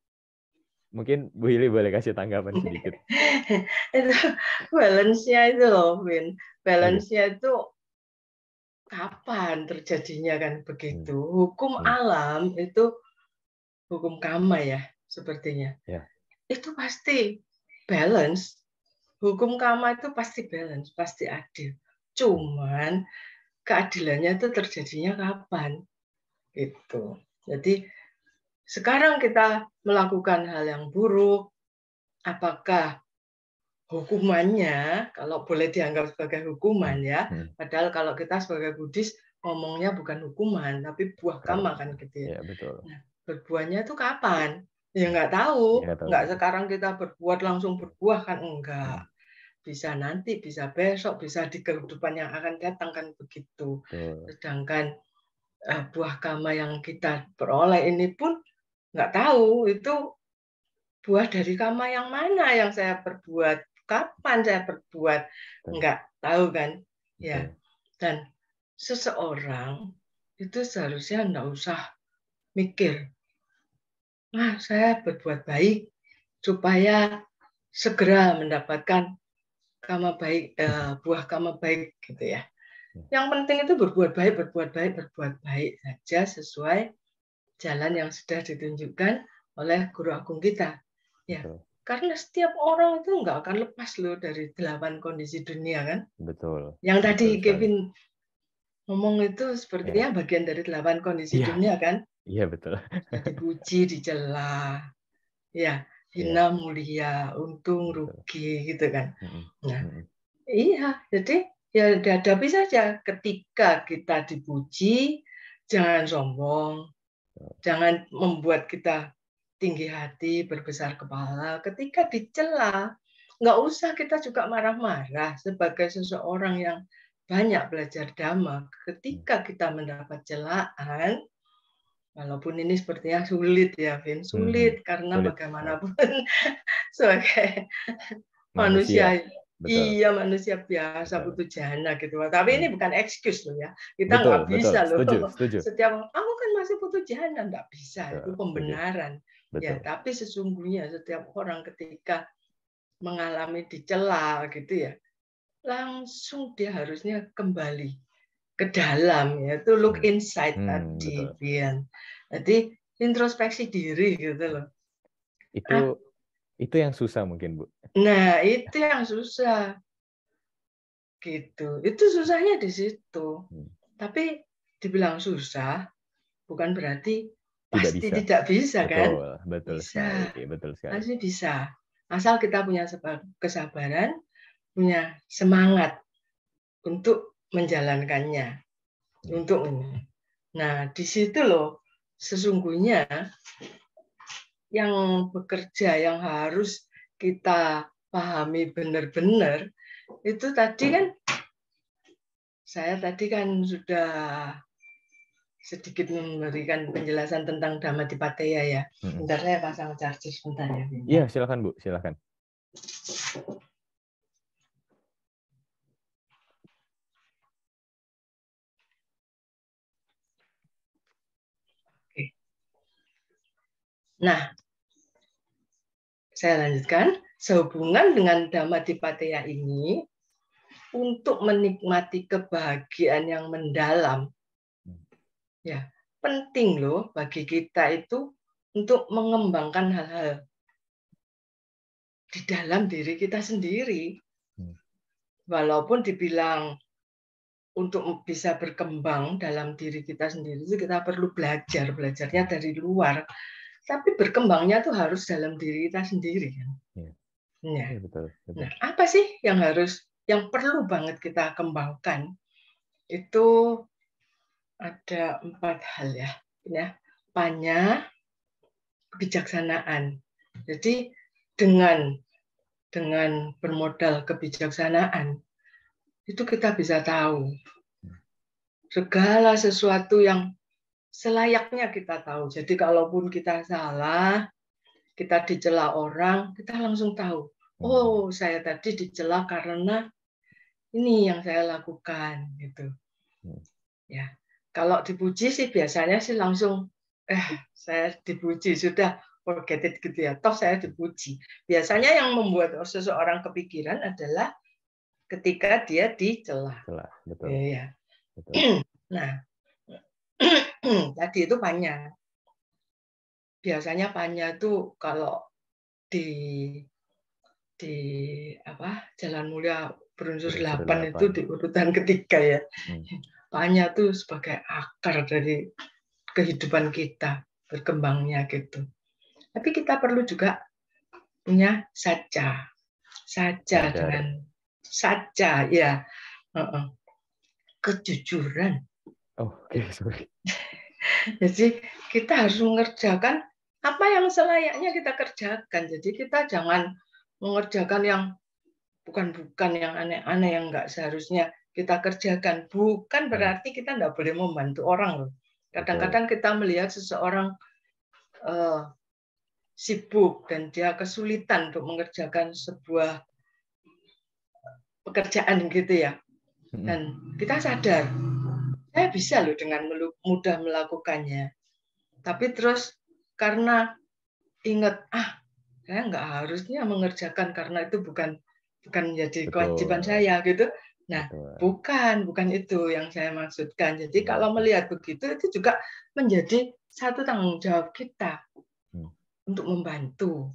Mungkin Bu Hili boleh kasih tanggapan sedikit. Itu balance-nya itu loh, Win. Balance-nya itu kapan terjadinya kan begitu. Hukum alam itu hukum karma ya, sepertinya. Itu pasti balance. Hukum karma itu pasti balance, pasti adil. Cuman keadilannya itu terjadinya kapan? Gitu. Jadi sekarang kita melakukan hal yang buruk, apakah hukumannya, kalau boleh dianggap sebagai hukuman ya, padahal kalau kita sebagai Buddhis ngomongnya bukan hukuman, tapi buah kama kan gitu ya. Ya, betul. Nah, berbuahnya itu kapan? Ya nggak tahu, Ya, tahu. nggak sekarang kita berbuat langsung berbuah kan enggak. Bisa nanti, bisa besok, bisa di kehidupan yang akan datang kan begitu. Betul. Sedangkan buah kama yang kita peroleh ini pun nggak tahu itu buah dari kama yang mana yang saya perbuat, kapan saya perbuat, nggak tahu kan, ya. Dan seseorang itu seharusnya nggak usah mikir, saya berbuat baik supaya segera mendapatkan kama baik, buah kama baik gitu ya. Yang penting itu berbuat baik saja sesuai jalan yang sudah ditunjukkan oleh guru agung kita. Ya, karena setiap orang itu nggak akan lepas loh dari 8 kondisi dunia kan. Betul. Yang tadi Kevin ngomong itu sepertinya bagian dari 8 kondisi dunia kan. Iya, betul. Jadi puji, dicela, ya, hina, mulia, untung, rugi gitu kan. Nah, iya, jadi ya dihadapi saja. Ketika kita dipuji, jangan sombong, jangan membuat kita tinggi hati, berbesar kepala. Ketika dicela, nggak usah kita juga marah-marah sebagai seseorang yang banyak belajar Dhamma. Ketika kita mendapat celaan, walaupun ini sepertinya sulit ya, Vin, sulit karena bagaimanapun sebagai manusia. Iya, manusia biasa butuh jana gitu. Tapi ini bukan excuse loh ya. Kita nggak bisa loh. Setuju. Setiap aku kan masih butuh jana, nggak bisa. Itu pembenaran. Ya, tapi sesungguhnya setiap orang ketika mengalami dicela gitu ya, langsung dia harusnya kembali ke dalam ya. Itu look inside tadi, Bian. Jadi introspeksi diri gitu loh. Itu yang susah mungkin, Bu. Nah, itu yang susah. Gitu. Itu susahnya di situ. Tapi dibilang susah bukan berarti pasti tidak bisa kan? Betul Bisa. sekali, betul sekali. Pasti bisa. Asal kita punya kesabaran, punya semangat untuk menjalankannya. Untuk ini. Nah, di situ loh sesungguhnya yang bekerja, yang harus kita pahami benar-benar, itu tadi kan, saya tadi kan sudah sedikit memberikan penjelasan tentang Dhammadipateya ya. Bentar, saya pasang charger sebentar ya. Iya, silakan Bu, silakan. Oke. Nah, saya lanjutkan. Sehubungan dengan Dhammadipateya ini, untuk menikmati kebahagiaan yang mendalam, ya penting loh bagi kita itu untuk mengembangkan hal-hal di dalam diri kita sendiri. Walaupun dibilang untuk bisa berkembang dalam diri kita sendiri itu kita perlu belajarnya dari luar. Tapi berkembangnya tuh harus dalam diri kita sendiri kan. Ya. Betul. Nah, apa sih yang perlu banget kita kembangkan? Itu ada 4 hal ya. Panya, kebijaksanaan. Jadi dengan bermodal kebijaksanaan itu kita bisa tahu segala sesuatu yang selayaknya kita tahu. Jadi kalaupun kita salah, kita dicela orang, kita langsung tahu. Oh, saya tadi dicela karena ini yang saya lakukan gitu. Ya. Kalau dipuji sih biasanya sih langsung saya dipuji, sudah forget it gitu ya. Toh saya dipuji. Biasanya yang membuat seseorang kepikiran adalah ketika dia dicela. Betul. Ya. Nah, tadi itu panya. Biasanya panya itu kalau di Jalan Mulia berunsur 8 itu di urutan ketiga ya. Panya itu sebagai akar dari kehidupan kita, berkembangnya gitu. Tapi kita perlu juga punya saja. saja Sadar. dengan saja ya. Kejujuran. Oke, sorry. Jadi kita harus mengerjakan apa yang selayaknya kita kerjakan. Jadi kita jangan mengerjakan yang bukan yang aneh-aneh yang nggak seharusnya kita kerjakan. Bukan berarti kita nggak boleh membantu orang loh. Kadang-kadang kita melihat seseorang sibuk dan dia kesulitan untuk mengerjakan sebuah pekerjaan gitu ya. Dan kita sadar, saya bisa loh dengan mudah melakukannya. Tapi terus karena ingat, saya nggak harusnya mengerjakan karena itu bukan menjadi kewajiban saya gitu. Nah, bukan itu yang saya maksudkan. Jadi kalau melihat begitu itu juga menjadi satu tanggung jawab kita untuk membantu,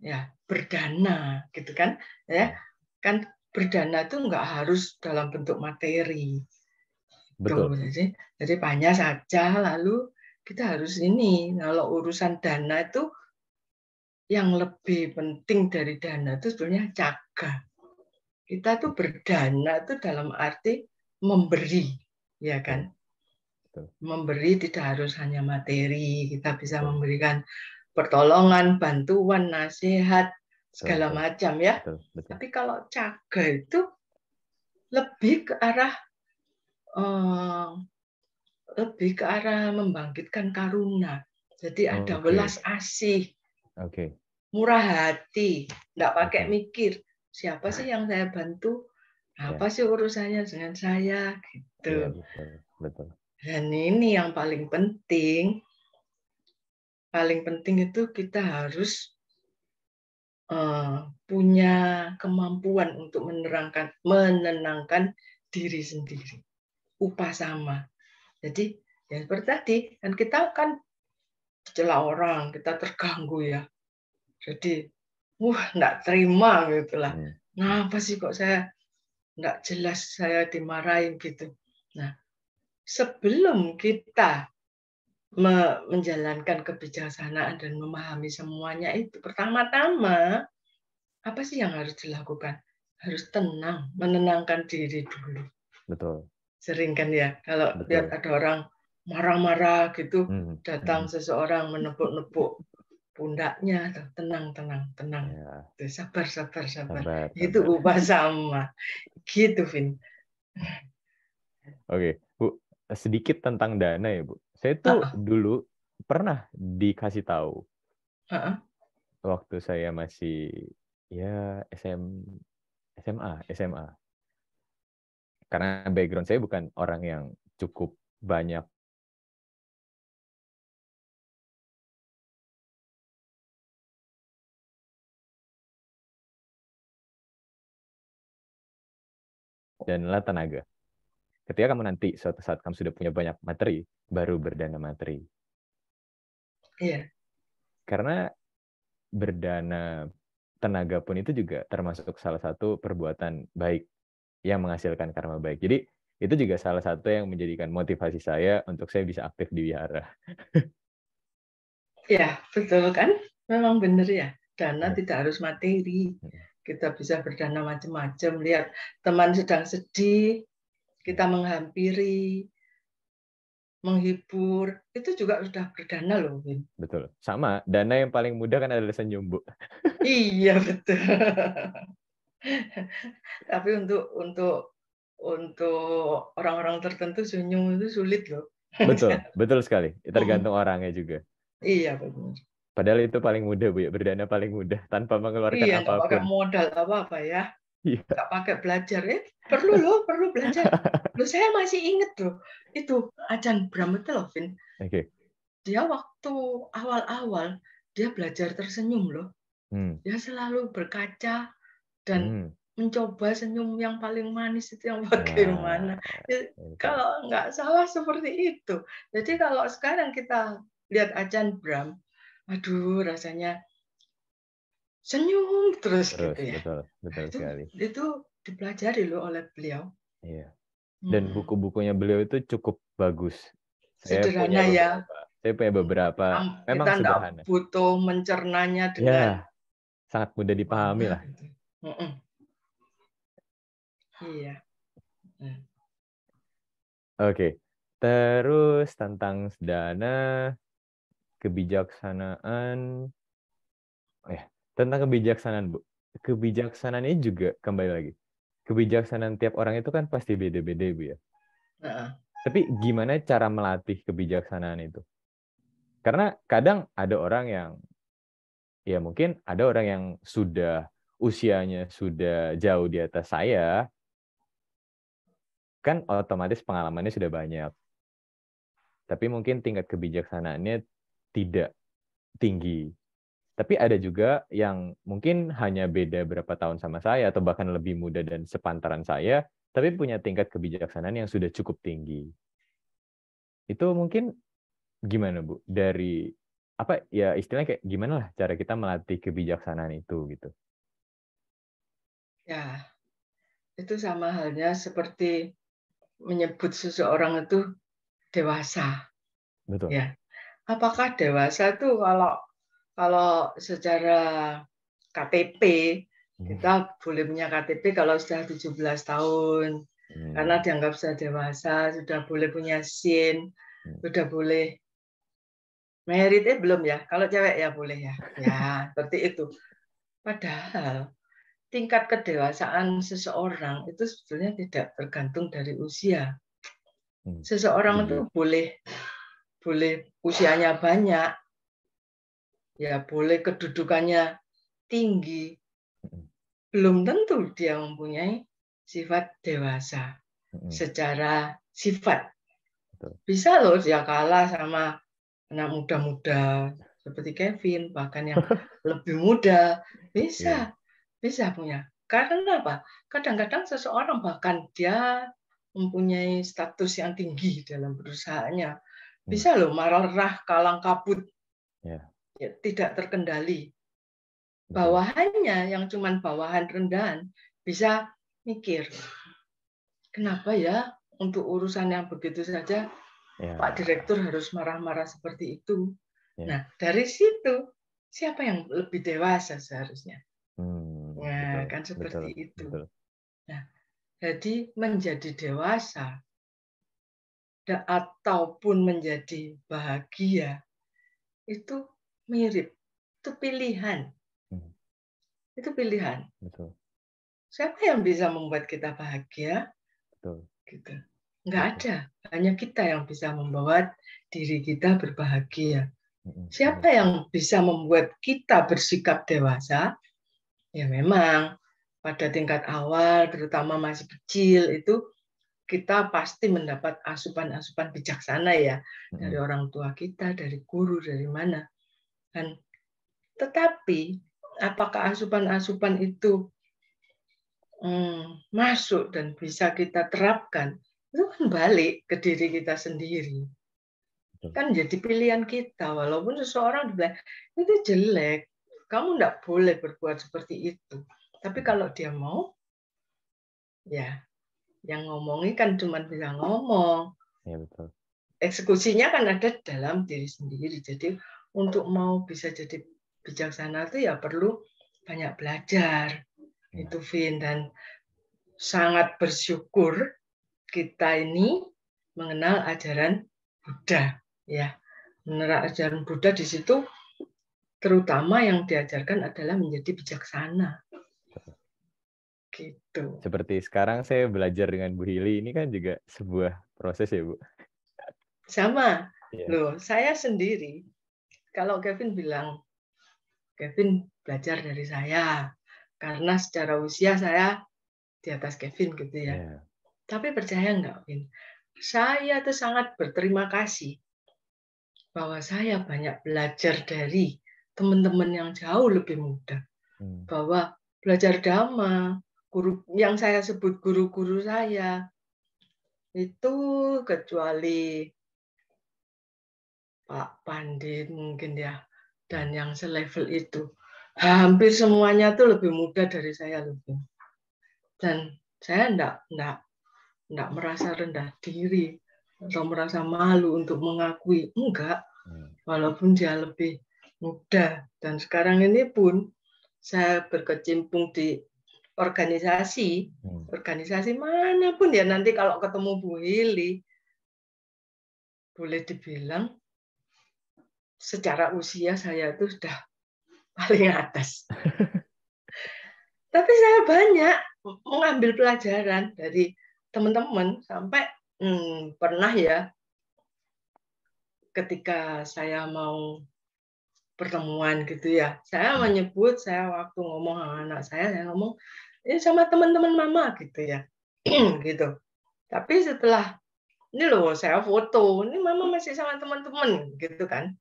ya berdana, gitu kan? Ya, kan berdana itu nggak harus dalam bentuk materi. Betul. Jadi banyak saja. Lalu kita harus ini, kalau urusan dana itu yang lebih penting dari dana itu sebenarnya jaga. Kita tuh berdana itu dalam arti memberi, ya kan? Memberi tidak harus hanya materi, kita bisa memberikan pertolongan, bantuan, nasihat, segala macam ya. Tapi kalau jaga itu lebih ke arah membangkitkan karuna. Jadi ada welas asih, murah hati, nggak pakai mikir siapa sih yang saya bantu, apa sih urusannya dengan saya gitu. Betul. Dan ini yang paling penting. Paling penting itu kita harus punya kemampuan untuk menenangkan diri sendiri. Upasama. Jadi ya seperti tadi, kan kita kan dicela orang, kita terganggu ya. Jadi, nggak terima gitulah. Kenapa sih kok saya nggak jelas saya dimarahin gitu. Nah, sebelum kita menjalankan kebijaksanaan dan memahami semuanya itu, pertama-tama apa sih yang harus dilakukan? Harus tenang, menenangkan diri dulu. Betul. Sering kan ya, kalau lihat ada orang marah-marah gitu, datang seseorang menepuk-nepuk pundaknya, tenang. Ya. Sabar. Itu upasama. Gitu, Vin. Oke, Bu. Sedikit tentang dana ya, Bu. Saya tuh dulu pernah dikasih tahu waktu saya masih ya SMA. Karena background saya bukan orang yang cukup banyak dan tenaga. Ketika kamu nanti suatu saat kamu sudah punya banyak materi, baru berdana materi. Iya. Karena berdana tenaga pun itu juga termasuk salah satu perbuatan baik yang menghasilkan karma baik. Jadi itu juga salah satu yang menjadikan motivasi saya untuk saya bisa aktif di wihara. Ya, betul kan? Memang benar ya. Dana tidak harus materi. Kita bisa berdana macam-macam. Lihat teman sedang sedih, kita menghampiri, menghibur, itu juga sudah berdana loh, Win. Betul. Sama, dana yang paling mudah kan adalah senyum, Bu. Iya, betul. Tapi untuk orang-orang tertentu senyum itu sulit loh. Betul sekali. Tergantung orangnya juga. Iya, benar. Padahal itu paling mudah, Bu, ya. Berdana paling mudah tanpa mengeluarkan apapun. Nggak pakai modal apa-apa ya. Iya. Nggak pakai belajar. Perlu belajar. Saya masih ingat loh. Itu Ajahn Brahm itu loh, Vin. Dia waktu awal-awal, dia belajar tersenyum loh. Dia selalu berkaca dan mencoba senyum yang paling manis itu yang bagaimana. Kalau nggak salah seperti itu. Jadi kalau sekarang kita lihat Ajahn Brahm, aduh rasanya senyum terus gitu ya. Betul sekali. Itu dipelajari loh oleh beliau. Iya. Dan buku-bukunya beliau itu cukup bagus. Sederhana ya. Saya punya beberapa. Memang kita sederhana. Butuh mencernanya dengan sangat mudah dipahami lah. Iya. Oke. Terus tentang dana, kebijaksanaan. Tentang kebijaksanaan, Bu. Kebijaksanaan ini juga kembali lagi. Kebijaksanaan tiap orang itu kan pasti beda-beda, Bu ya. Tapi gimana cara melatih kebijaksanaan itu? Karena kadang ada orang yang, ya mungkin ada orang yang sudah usianya sudah jauh di atas saya, kan otomatis pengalamannya sudah banyak. Tapi mungkin tingkat kebijaksanaannya tidak tinggi. Tapi ada juga yang mungkin hanya beda berapa tahun sama saya, atau bahkan lebih muda dan sepantaran saya, tapi punya tingkat kebijaksanaan yang sudah cukup tinggi. Itu mungkin gimana, Bu? Dari apa ya istilahnya kayak gimana lah cara kita melatih kebijaksanaan itu gitu? Ya, itu sama halnya seperti menyebut seseorang itu dewasa. Betul. Ya, apakah dewasa itu kalau secara KTP kita boleh punya KTP kalau sudah 17 tahun karena dianggap sudah dewasa, sudah boleh punya SIM, sudah boleh merit belum ya? Kalau cewek ya boleh ya. Ya, seperti itu. Padahal tingkat kedewasaan seseorang itu sebetulnya tidak tergantung dari usia. Seseorang itu boleh usianya banyak, ya boleh kedudukannya tinggi, belum tentu dia mempunyai sifat dewasa secara sifat. Bisa loh dia kalah sama anak muda-muda seperti Kevin, bahkan yang lebih muda, bisa punya. Karena apa? Kadang-kadang seseorang bahkan dia mempunyai status yang tinggi dalam perusahaannya, bisa loh marah, kalang kabut, ya, tidak terkendali. Bawahannya yang cuman bawahan rendahan bisa mikir, kenapa ya untuk urusan yang begitu saja Pak Direktur harus marah-marah seperti itu. Nah, dari situ siapa yang lebih dewasa seharusnya? Nah, kan seperti itu. Nah, jadi menjadi dewasa ataupun menjadi bahagia itu mirip, itu pilihan. Itu pilihan. Siapa yang bisa membuat kita bahagia? Gitu. Nggak ada. Hanya kita yang bisa membuat diri kita berbahagia. Siapa yang bisa membuat kita bersikap dewasa? Ya memang pada tingkat awal, terutama masih kecil, itu kita pasti mendapat asupan-asupan bijaksana ya dari orang tua kita, dari guru, dari mana. Dan tetapi apakah asupan-asupan itu masuk dan bisa kita terapkan? Itu kan balik ke diri kita sendiri. Kan jadi pilihan kita, walaupun seseorang bilang itu jelek, kamu enggak boleh berbuat seperti itu. Tapi kalau dia mau, ya yang ngomongin kan cuma bisa ngomong. Ya, betul. Eksekusinya kan ada dalam diri sendiri. Jadi untuk mau bisa jadi bijaksana itu ya perlu banyak belajar. Itu Vin, dan sangat bersyukur kita ini mengenal ajaran Buddha, ya. Mengenal ajaran Buddha di situ terutama yang diajarkan adalah menjadi bijaksana. Gitu. Seperti sekarang saya belajar dengan Bu Hili, ini kan juga sebuah proses ya, Bu? Sama. Loh, saya sendiri, kalau Kevin bilang, Kevin belajar dari saya, karena secara usia saya di atas Kevin gitu ya. Tapi percaya nggak, Vin? Saya tuh sangat berterima kasih bahwa saya banyak belajar dari teman-teman yang jauh lebih muda. Bahwa belajar Dhamma, guru yang saya sebut guru-guru saya, itu kecuali Pak Pandit mungkin ya, dan yang selevel itu, hampir semuanya tuh lebih muda dari saya lebih. Dan saya enggak merasa rendah diri atau merasa malu untuk mengakui, enggak, walaupun dia lebih muda. Dan sekarang ini pun saya berkecimpung di organisasi manapun ya, nanti kalau ketemu Bu Hili, boleh dibilang secara usia saya itu sudah paling atas. Tapi saya banyak mengambil pelajaran dari teman-teman, sampai pernah ya, ketika saya mau pertemuan gitu ya, saya menyebut, saya waktu ngomong sama anak saya ngomong, ini sama teman-teman mama gitu ya. Gitu. Tapi setelah, ini loh saya foto, ini mama masih sama teman-teman gitu kan.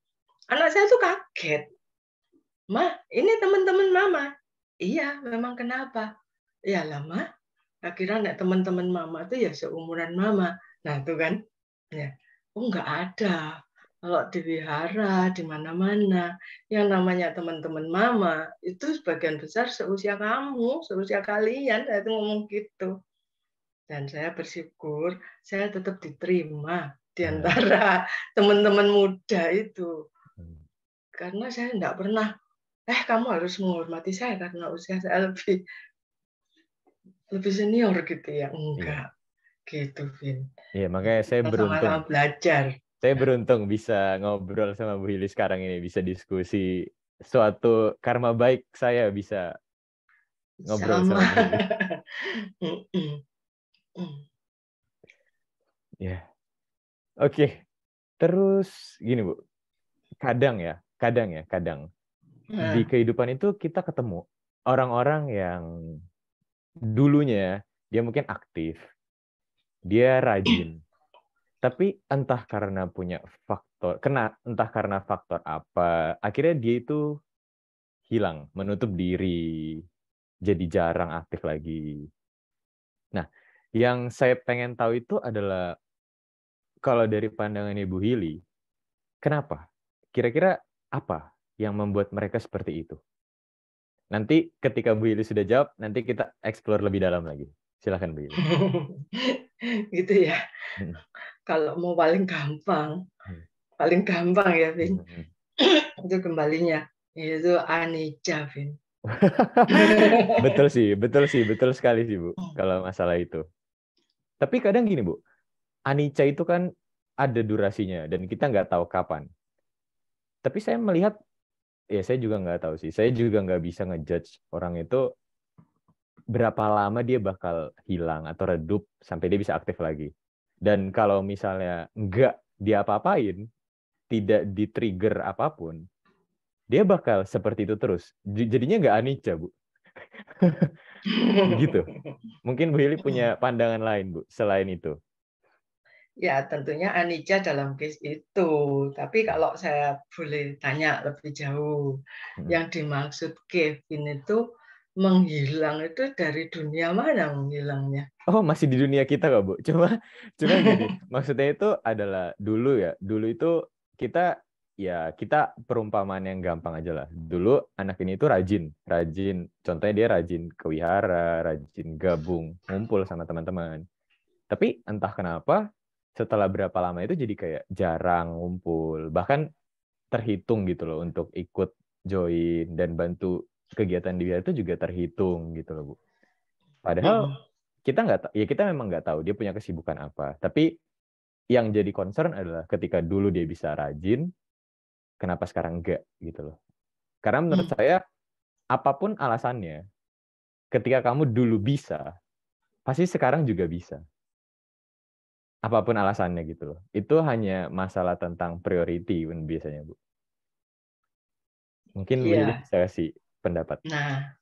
Anak saya tuh kaget. Ma, ini teman-teman mama. Iya, memang kenapa? Ya lama, akhirnya teman-teman mama itu ya seumuran mama. Nah itu kan, ya, oh nggak ada. Kalau di wihara, di mana-mana, yang namanya teman-teman mama itu sebagian besar seusia kamu, seusia kalian. Saya itu ngomong gitu. Dan saya bersyukur saya tetap diterima di antara teman-teman muda itu. Karena saya tidak pernah, kamu harus menghormati saya karena usia saya lebih senior gitu ya. Enggak. Gitu, Vin. Iya, makanya saya beruntung. Sama-sama belajar. Saya beruntung bisa ngobrol sama Bu Hili sekarang ini, bisa diskusi suatu karma baik saya bisa ngobrol sama Bu Hili. Ya. Oke. Terus gini, Bu. Kadang di kehidupan itu kita ketemu orang-orang yang dulunya dia mungkin aktif, dia rajin, tapi entah karena faktor apa, akhirnya dia itu hilang, menutup diri, jadi jarang aktif lagi. Nah, yang saya pengen tahu itu adalah kalau dari pandangan Ibu Hili, kenapa? Kira-kira apa yang membuat mereka seperti itu? Nanti ketika Bu Hili sudah jawab, nanti kita explore lebih dalam lagi. Silakan Bu Hili. Gitu ya. Kalau mau paling gampang ya, Vin. Itu kembalinya, itu anicca, Vin. betul sekali sih Bu, kalau masalah itu. Tapi kadang gini Bu, anicca itu kan ada durasinya dan kita nggak tahu kapan. Tapi saya melihat, ya saya juga nggak tahu sih, saya juga nggak bisa ngejudge orang itu berapa lama dia bakal hilang atau redup sampai dia bisa aktif lagi. Dan kalau misalnya nggak diapa-apain, tidak di-trigger apapun, dia bakal seperti itu terus. Jadinya nggak anicca, Bu. Gitu. Mungkin Bu Hili punya pandangan lain, Bu, selain itu. Ya, tentunya anicca dalam case itu. Tapi kalau saya boleh tanya lebih jauh, yang dimaksud Kevin itu menghilang itu dari dunia mana menghilangnya? Oh, masih di dunia kita kok, Bu. Cuma gini, maksudnya itu adalah dulu itu kita perumpamaan yang gampang aja lah. Dulu anak ini itu rajin. Contohnya dia rajin ke wihara, rajin gabung, ngumpul sama teman-teman. Tapi entah kenapa setelah berapa lama itu jadi kayak jarang ngumpul. Bahkan terhitung gitu loh untuk ikut join dan bantu kegiatan di wihara itu juga terhitung gitu loh, Bu. Padahal kita memang nggak tahu dia punya kesibukan apa. Tapi yang jadi concern adalah ketika dulu dia bisa rajin, kenapa sekarang enggak gitu loh. Karena menurut saya apapun alasannya, ketika kamu dulu bisa, pasti sekarang juga bisa. Apapun alasannya gitu loh. Itu hanya masalah tentang priority biasanya, Bu. Mungkin Bu Hili bisa kasih pendapat. Nah,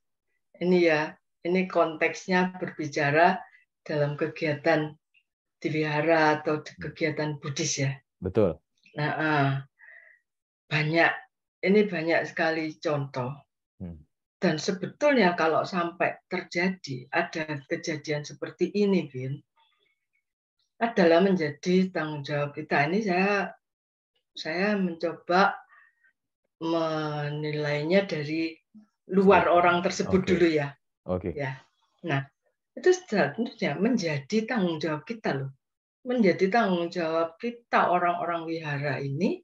ini konteksnya berbicara dalam kegiatan di wihara atau kegiatan Buddhis ya. Betul. Nah, banyak sekali contoh. Dan sebetulnya kalau sampai terjadi ada kejadian seperti ini, Bin, adalah menjadi tanggung jawab kita. Ini saya mencoba menilainya dari luar orang tersebut dulu ya. Ya. Nah, itu sebenarnya menjadi tanggung jawab kita loh. Menjadi tanggung jawab kita orang-orang wihara ini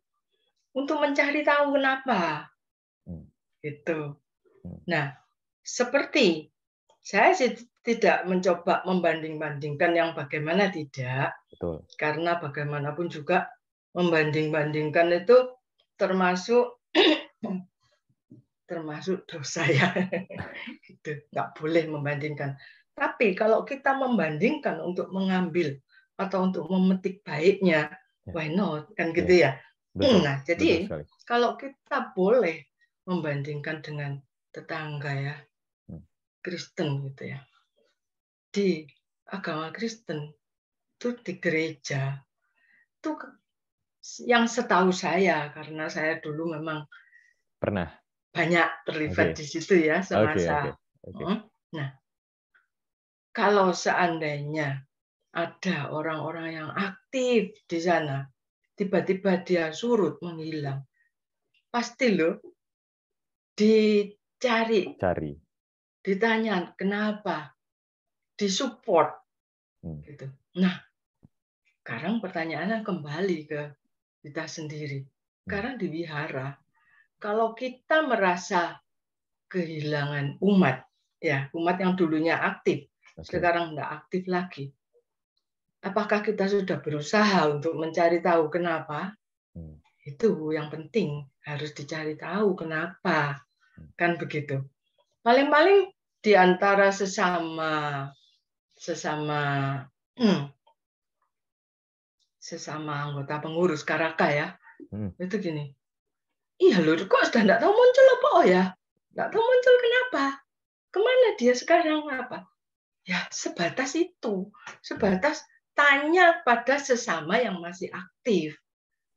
untuk mencari tahu kenapa. Gitu. Nah, seperti Saya sih tidak mencoba membanding-bandingkan yang bagaimana, tidak. Betul. Karena bagaimanapun juga membanding-bandingkan itu termasuk dosa ya. Gitu. Nggak boleh membandingkan. Tapi kalau kita membandingkan untuk mengambil atau untuk memetik baiknya, Ya. why not? Kan Ya. gitu ya. Betul. Nah, Betul jadi sekali. kalau kita boleh membandingkan dengan tetangga ya, Kristen gitu ya. Di agama Kristen itu di gereja itu yang setahu saya, karena saya dulu memang Pernah. banyak terlibat di situ ya semasa. Okay. Nah, kalau seandainya ada orang-orang yang aktif di sana, tiba-tiba dia surut, menghilang, pasti loh dicari, ditanya kenapa, disupport, gitu. Nah, sekarang pertanyaannya kembali ke kita sendiri. Sekarang di wihara, kalau kita merasa kehilangan umat, ya umat yang dulunya aktif, sekarang nggak aktif lagi. Apakah kita sudah berusaha untuk mencari tahu kenapa? Itu yang penting, harus dicari tahu kenapa. Kan begitu. Paling-paling di antara sesama anggota pengurus Karaka ya, itu gini. Iya loh, kok sudah nggak tahu muncul apa? Oh ya, nggak tahu muncul kenapa? Kemana dia sekarang apa? Ya sebatas itu, sebatas tanya pada sesama yang masih aktif.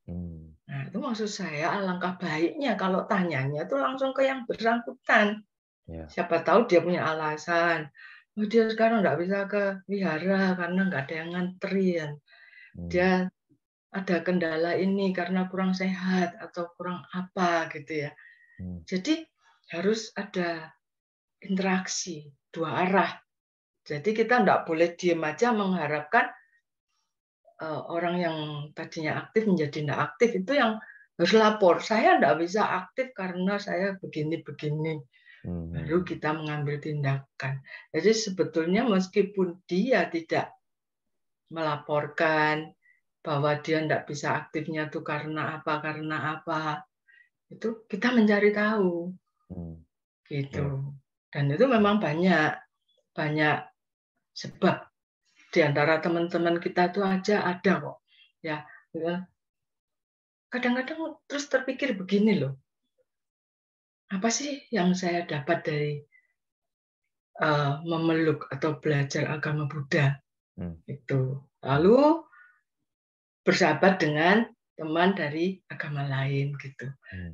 Nah itu maksud saya alangkah baiknya kalau tanyanya itu langsung ke yang bersangkutan. Siapa tahu dia punya alasan. Oh, dia sekarang nggak bisa ke wihara karena nggak ada yang nganterin. Dia ada kendala ini karena kurang sehat atau kurang apa gitu ya. Jadi harus ada interaksi dua arah. Jadi kita nggak boleh diem aja mengharapkan orang yang tadinya aktif menjadi nggak aktif, itu yang harus lapor. Saya nggak bisa aktif karena saya begini-begini. Baru kita mengambil tindakan. Jadi sebetulnya meskipun dia tidak melaporkan bahwa dia tidak bisa aktifnya itu karena apa, itu kita mencari tahu, gitu. Dan itu memang banyak sebab di antara teman-teman kita itu aja ada kok, ya. Kadang-kadang terus terpikir begini loh, apa sih yang saya dapat dari memeluk atau belajar agama Buddha? Itu. Lalu bersahabat dengan teman dari agama lain gitu.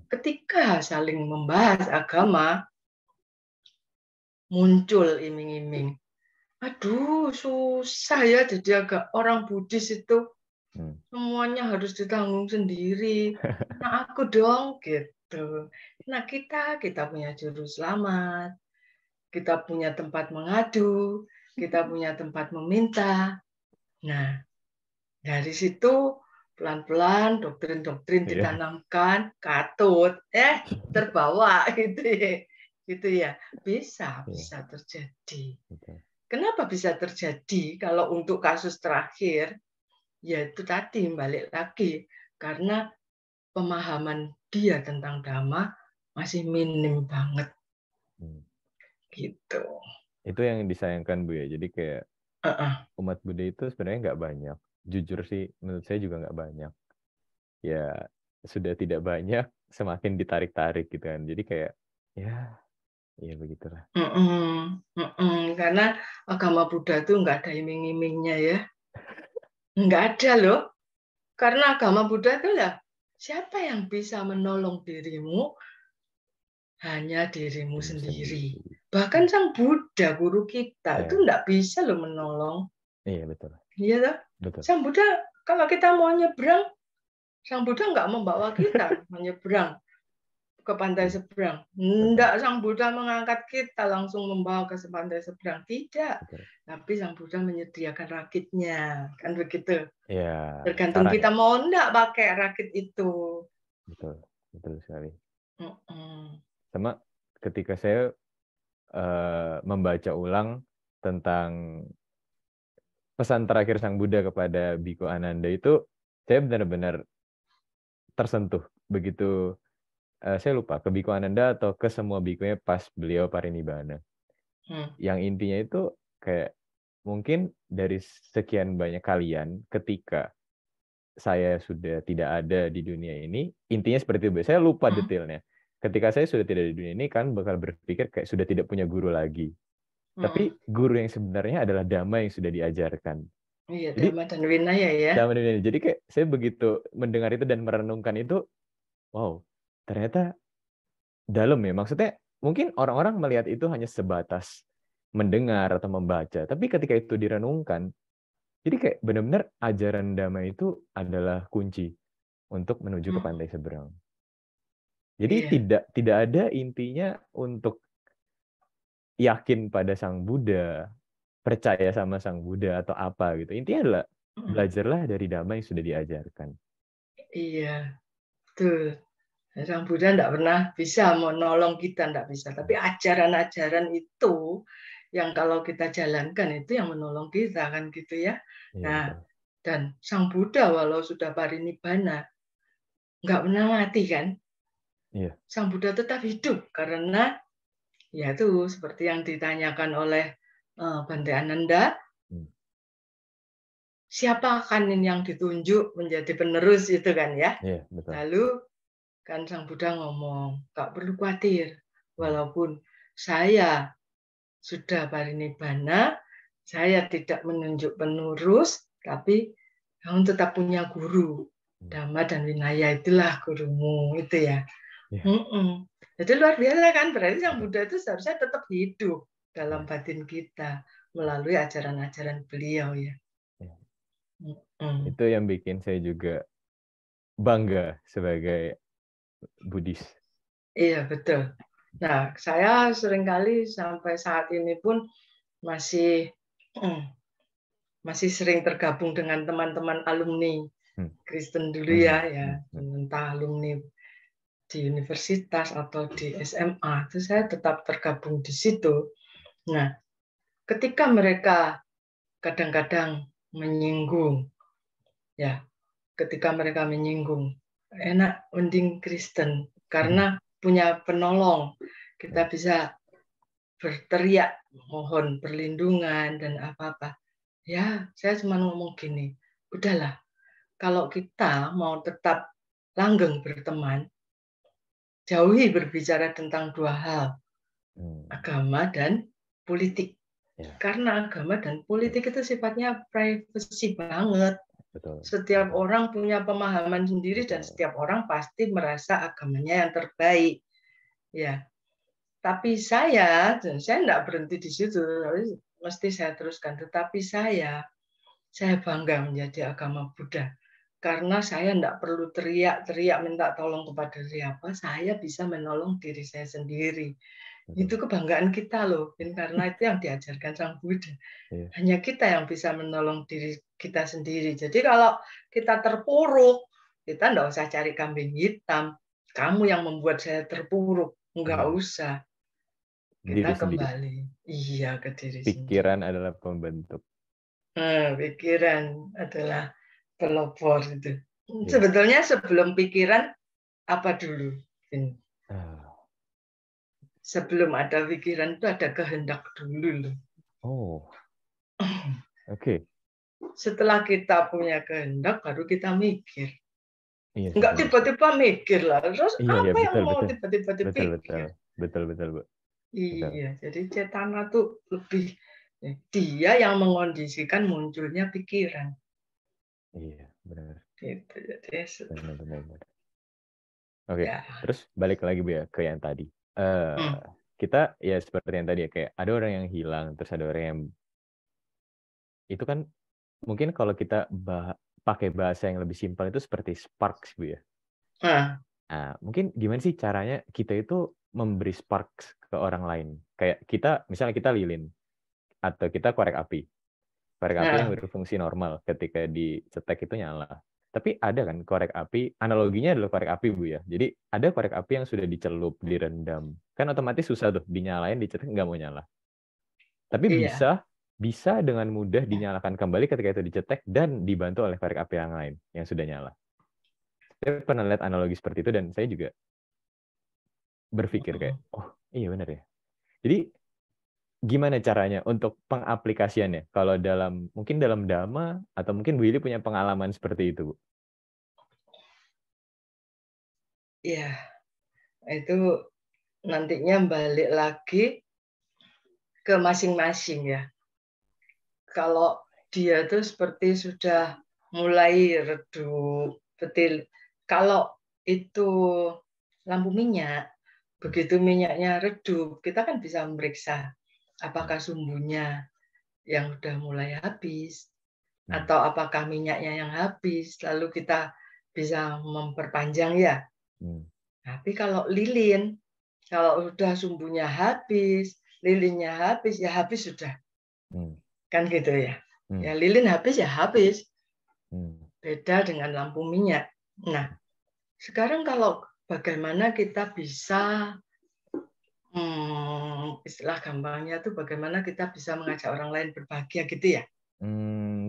Ketika saling membahas agama, muncul iming-iming. Aduh, susah ya jadi agak orang Buddhis itu. Semuanya harus ditanggung sendiri. Nah, aku dong gitu. Nah, kita punya juru selamat. Kita punya tempat mengadu, kita punya tempat meminta. Nah, dari situ pelan-pelan doktrin-doktrin ditanamkan, katut, terbawa gitu ya. Bisa terjadi. Kenapa bisa terjadi? Kalau untuk kasus terakhir, ya itu tadi balik lagi karena pemahaman dia tentang Dhamma masih minim banget. Gitu. Itu yang disayangkan Bu ya. Jadi kayak umat Buddha itu sebenarnya nggak banyak. Jujur sih, menurut saya juga nggak banyak. Ya sudah tidak banyak, semakin ditarik-tarik gitu kan. Jadi kayak ya begitulah. Karena agama Buddha itu nggak ada iming-imingnya ya. Nggak ada loh. Karena agama Buddha itu lah, siapa yang bisa menolong dirimu? Hanya dirimu sendiri. Bahkan Sang Buddha, guru kita, itu nggak bisa loh menolong. Iya, betul. Iya toh? Sang Buddha, kalau kita mau nyebrang, Sang Buddha nggak membawa kita menyeberang ke pantai seberang. Enggak, Sang Buddha mengangkat kita langsung membawa ke pantai seberang. Tidak. Tapi Sang Buddha menyediakan rakitnya. Kan begitu. Ya, Tergantung kita mau enggak pakai rakit itu. Betul sekali. Sama ketika saya membaca ulang tentang pesan terakhir Sang Buddha kepada Biku Ananda itu, saya benar-benar tersentuh. Begitu, saya lupa, ke Biku Ananda atau ke semua bikunya pas beliau parinibbana. Yang intinya itu kayak, mungkin dari sekian banyak kalian, ketika saya sudah tidak ada di dunia ini, intinya seperti itu. Saya lupa detailnya. Ketika saya sudah tidak di dunia ini, kan bakal berpikir kayak sudah tidak punya guru lagi. Tapi guru yang sebenarnya adalah Dhamma yang sudah diajarkan. Iya, Jadi Dhamma dan Vinaya ya. Dhamma dan Vinaya. Jadi kayak saya begitu mendengar itu dan merenungkan itu, wow, ternyata dalam ya. Maksudnya mungkin orang-orang melihat itu hanya sebatas mendengar atau membaca. Tapi ketika itu direnungkan, jadi kayak benar-benar ajaran Dhamma itu adalah kunci untuk menuju ke pantai seberang. Jadi tidak ada intinya untuk yakin pada Sang Buddha, percaya sama Sang Buddha atau apa gitu. Intinya adalah belajarlah dari Dhamma yang sudah diajarkan. Iya, betul. Sang Buddha tidak pernah bisa menolong kita, tidak bisa. Tapi ajaran-ajaran itu yang kalau kita jalankan itu yang menolong kita, kan gitu ya. Nah, dan Sang Buddha walau sudah parinibbana, nggak pernah mati kan? Sang Buddha tetap hidup karena ya itu seperti yang ditanyakan oleh Bhante Ananda, siapa kan yang ditunjuk menjadi penerus itu kan ya? Lalu kan Sang Buddha ngomong, nggak perlu khawatir, walaupun saya sudah parinibbana, saya tidak menunjuk penerus, tapi kamu tetap punya guru. Dhamma dan Vinaya itulah gurumu, itu ya. Jadi luar biasa kan, berarti Sang Buddha itu seharusnya tetap hidup dalam batin kita melalui ajaran-ajaran beliau ya. Itu yang bikin saya juga bangga sebagai Buddhis. Iya, betul. Nah, saya seringkali sampai saat ini pun masih sering tergabung dengan teman-teman alumni Kristen dulu ya, entah alumni di universitas atau di SMA, itu saya tetap tergabung di situ. Nah, ketika mereka kadang-kadang menyinggung, ya, ketika mereka menyinggung, enak mending Kristen karena punya penolong, kita bisa berteriak mohon perlindungan dan apa-apa. Ya, saya cuma ngomong gini, udahlah, kalau kita mau tetap langgeng berteman, jauhi berbicara tentang dua hal, agama dan politik. Karena agama dan politik itu sifatnya privacy banget. Setiap orang punya pemahaman sendiri dan setiap orang pasti merasa agamanya yang terbaik. Ya, tapi saya tidak berhenti di situ, mesti saya teruskan. Tetapi saya bangga menjadi agama Buddha karena saya tidak perlu teriak-teriak minta tolong kepada siapa, saya bisa menolong diri saya sendiri. Itu kebanggaan kita loh, karena itu yang diajarkan Sang Buddha. Hanya kita yang bisa menolong diri kita sendiri. Jadi kalau kita terpuruk, kita tidak usah cari kambing hitam. Kamu yang membuat saya terpuruk, nggak usah. Kita kembali, iya, ke diri sendiri. Pikiran adalah pembentuk. Pikiran adalah pelopor itu. Sebetulnya sebelum pikiran apa dulu? Sebelum ada pikiran itu ada kehendak dulu loh. Oh, oke. Setelah kita punya kehendak, baru kita mikir. Enggak tiba-tiba mikir lah. Terus apa yang mau tiba-tiba dipikir? Betul, Bu. Iya, jadi cetana tuh lebih dia yang mengondisikan munculnya pikiran. Iya, benar. Gitu, jadi benar. Oke, terus balik lagi Bu ya ke yang tadi. Kita ya seperti yang tadi ya, kayak ada orang yang hilang, terus ada orang yang itu kan mungkin kalau kita pakai bahasa yang lebih simpel itu seperti sparks Bu ya. Nah, mungkin gimana sih caranya kita itu memberi sparks ke orang lain? Kayak kita, misalnya kita lilin atau kita korek api. Korek api yang berfungsi normal ketika dicetek itu nyala. Tapi ada kan korek api, analoginya adalah korek api, Bu ya. Jadi ada korek api yang sudah dicelup, direndam. Kan otomatis susah tuh, dinyalain, dicetek nggak mau nyala. Tapi Iya. bisa dengan mudah dinyalakan kembali ketika itu dicetek dan dibantu oleh korek api yang lain yang sudah nyala. Saya pernah lihat analogi seperti itu dan saya juga berpikir kayak, oh iya benar ya. Jadi gimana caranya untuk pengaplikasiannya? Kalau mungkin dalam Dhamma atau mungkin Bu Ili punya pengalaman seperti itu, Bu? Iya, itu nantinya balik lagi ke masing-masing ya. Kalau dia tuh seperti sudah mulai redup, betul. Kalau itu lampu minyak, begitu minyaknya redup, kita kan bisa memeriksa apakah sumbunya yang sudah mulai habis, atau apakah minyaknya yang habis, lalu kita bisa memperpanjang ya. Tapi kalau lilin, kalau sudah sumbunya habis, lilinnya habis, ya habis sudah. Kan gitu ya. Ya lilin habis, ya habis. Beda dengan lampu minyak. Nah, sekarang kalau bagaimana kita bisa, istilah gampangnya tuh bagaimana kita bisa mengajak orang lain berbahagia gitu ya.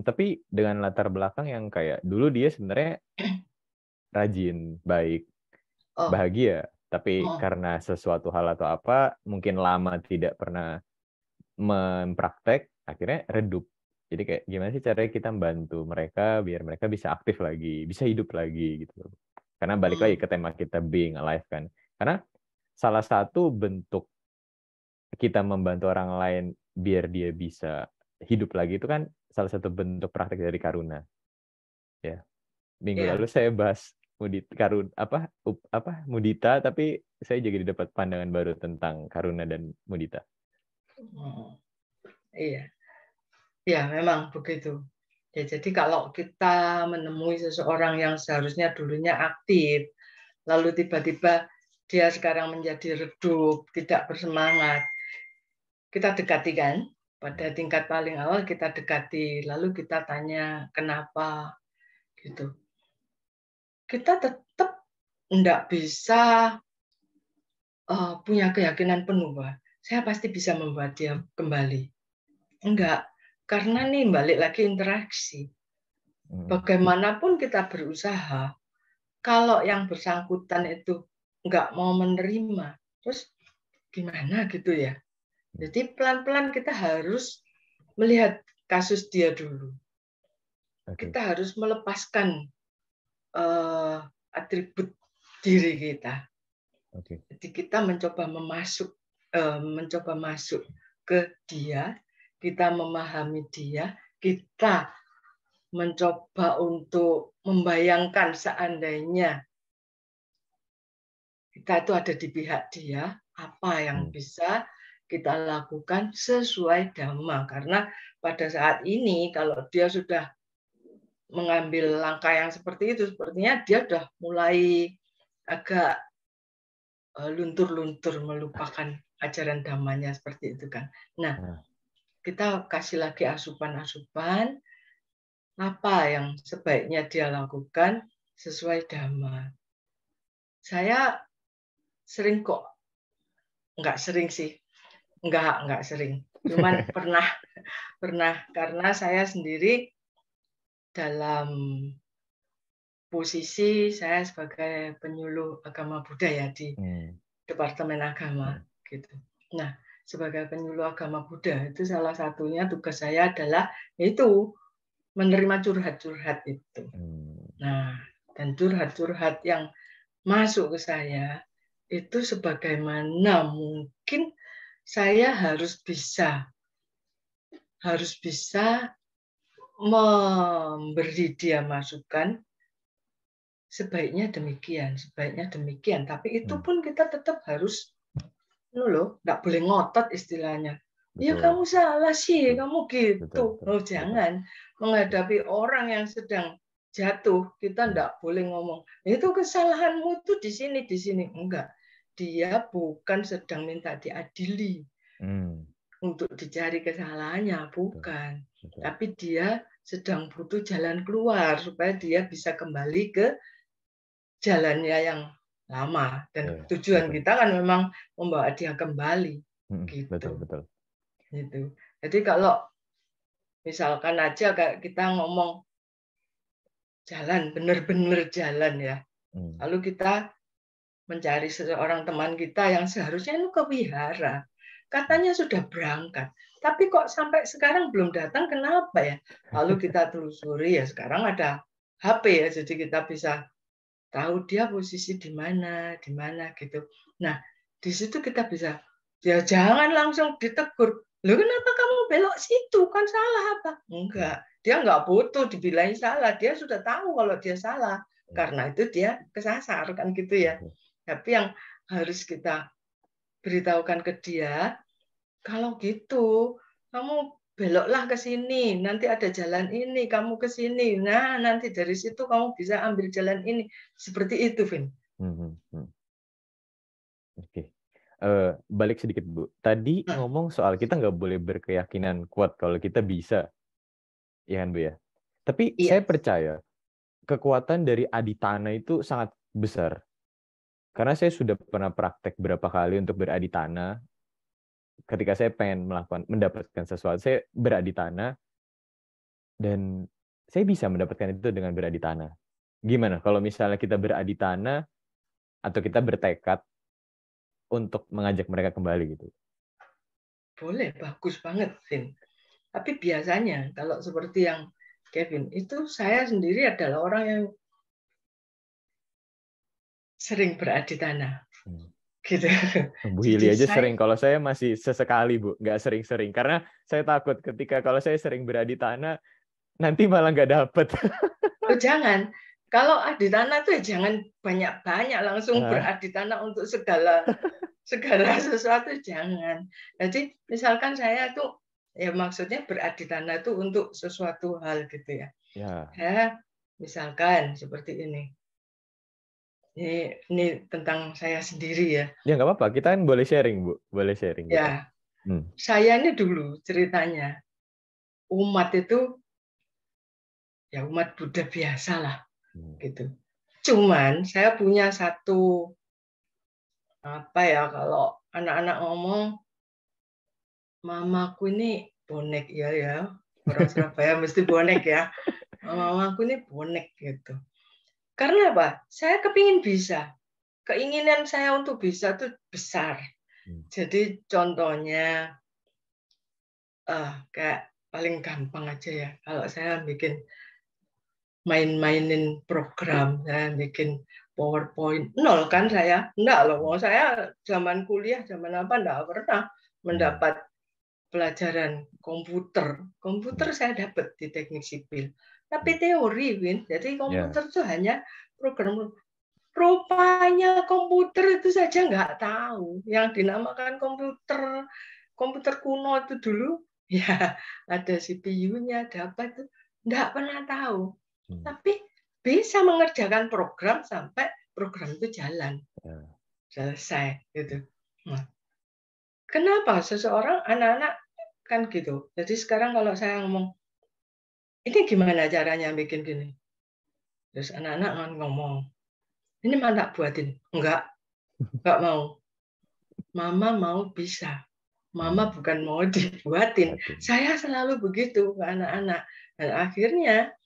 Tapi dengan latar belakang yang kayak dulu dia sebenarnya rajin, baik, Oh, bahagia, tapi oh, karena sesuatu hal atau apa, mungkin lama tidak pernah mempraktek, akhirnya redup. Jadi kayak gimana sih caranya kita membantu mereka biar mereka bisa aktif lagi, bisa hidup lagi gitu. Karena balik lagi ke tema kita being alive kan. Karena salah satu bentuk kita membantu orang lain biar dia bisa hidup lagi itu kan salah satu bentuk praktek dari karuna. Ya. Minggu lalu ya. saya bahas mudita, tapi saya juga dapat pandangan baru tentang karuna dan mudita. Iya. Ya, memang begitu. Ya, jadi kalau kita menemui seseorang yang seharusnya dulunya aktif, lalu tiba-tiba dia sekarang menjadi redup, tidak bersemangat, kita dekati kan, pada tingkat paling awal kita dekati, lalu kita tanya kenapa gitu. Kita tetap tidak bisa punya keyakinan penuh bahwa saya pasti bisa membuat dia kembali. Enggak, karena nih balik lagi interaksi. Bagaimanapun kita berusaha, kalau yang bersangkutan itu enggak mau menerima, terus gimana gitu ya. Jadi pelan-pelan kita harus melihat kasus dia dulu. Kita harus melepaskan atribut diri kita. Jadi kita mencoba masuk ke dia, kita memahami dia, kita mencoba untuk membayangkan seandainya kita itu ada di pihak dia, apa yang bisa kita lakukan sesuai Dhamma. Karena pada saat ini kalau dia sudah mengambil langkah yang seperti itu, sepertinya dia sudah mulai agak luntur-luntur melupakan ajaran Dhammanya seperti itu kan. Nah, kita kasih lagi asupan-asupan apa yang sebaiknya dia lakukan sesuai Dhamma. Saya sering kok, enggak sering sih, enggak sering. Cuman pernah karena saya sendiri dalam posisi saya sebagai penyuluh agama Buddha ya di Departemen Agama gitu. Nah, sebagai penyuluh agama Buddha itu salah satunya tugas saya adalah itu menerima curhat-curhat itu. Nah, dan curhat-curhat yang masuk ke saya itu sebagaimana mungkin saya harus bisa memberi dia masukan sebaiknya demikian. Tapi itu pun kita tetap harus nggak boleh ngotot istilahnya. Ya kamu salah sih, kamu gitu. Jangan menghadapi orang yang sedang jatuh, kita nggak boleh ngomong itu kesalahanmu tuh di sini. Enggak, dia bukan sedang minta diadili. untuk dicari kesalahannya, bukan. Betul. Tapi dia sedang butuh jalan keluar supaya dia bisa kembali ke jalannya yang lama. Dan tujuan kita kan memang membawa dia kembali. Gitu. Betul. Gitu. Jadi kalau misalkan aja kayak kita ngomong jalan, benar-benar jalan ya. Lalu kita mencari seseorang teman kita yang seharusnya itu ke wihara. Katanya sudah berangkat. Tapi kok sampai sekarang belum datang, kenapa ya? Lalu kita telusuri, ya sekarang ada HP ya, jadi kita bisa tahu dia posisi di mana gitu. Nah, di situ kita bisa, ya jangan langsung ditegur. Loh kenapa kamu belok situ? Kan salah apa? Enggak. Dia enggak butuh dibilangin salah. Dia sudah tahu kalau dia salah. Karena itu dia kesasar kan gitu ya. Tapi yang harus kita beritahukan ke dia, kalau gitu kamu beloklah ke sini, nanti ada jalan ini, kamu ke sini. Nah, nanti dari situ kamu bisa ambil jalan ini. Seperti itu, Vin. Oke. Balik sedikit, Bu. Tadi ngomong soal kita nggak boleh berkeyakinan kuat kalau kita bisa. Ya kan, Bu ya? Tapi saya percaya kekuatan dari aditana itu sangat besar. Karena saya sudah pernah praktek berapa kali untuk beraditana. Ketika saya pengen mendapatkan sesuatu, saya beraditana. Dan saya bisa mendapatkan itu dengan beraditana. Gimana kalau misalnya kita beraditana atau kita bertekad untuk mengajak mereka kembali gitu? Boleh, bagus banget, Vin. Tapi biasanya kalau seperti yang Kevin, itu saya sendiri adalah orang yang sering beraditana. Gitu. Bu Hili aja sering, kalau saya masih sesekali, Bu, nggak sering-sering. Karena saya takut ketika kalau saya sering beraditana, nanti malah nggak dapet. Jangan. Kalau aditana tuh jangan banyak-banyak langsung beraditana untuk segala sesuatu, jangan. Jadi misalkan saya tuh, ya maksudnya beraditana itu untuk sesuatu hal gitu ya. Ya, misalkan seperti ini. Ini tentang saya sendiri ya. Ya nggak apa-apa, kita kan boleh sharing, Bu. Boleh sharing. Ya, saya ini dulu ceritanya, umat itu, ya umat Buddha biasa lah. Gitu. Cuman saya punya satu, apa ya, kalau anak-anak ngomong, mamaku ini bonek ya. Orang Surabaya mesti bonek ya. Mamaku ini bonek gitu. Karena apa? Saya kepingin bisa. Keinginan saya untuk bisa itu besar. Jadi contohnya, kayak paling gampang aja ya. Kalau saya bikin mainin program, saya bikin PowerPoint. Nol kan saya? Enggak loh. Saya zaman kuliah, zaman apa, enggak pernah mendapat pelajaran komputer. Komputer saya dapat di teknik sipil. Tapi teori, Win. Jadi komputer itu hanya program. Rupanya komputer itu saja nggak tahu. Yang dinamakan komputer kuno itu dulu, ya ada CPU-nya, ada apa itu, nggak pernah tahu. Tapi bisa mengerjakan program sampai program itu jalan. Selesai. Gitu. Nah, kenapa seseorang, anak-anak kan gitu. Jadi sekarang kalau saya ngomong, ini gimana caranya bikin gini? Terus anak-anak ngomong, ini mana buatin? Enggak mau. Mama mau bisa. Mama bukan mau dibuatin. Saya selalu begitu ke anak-anak. Dan akhirnya,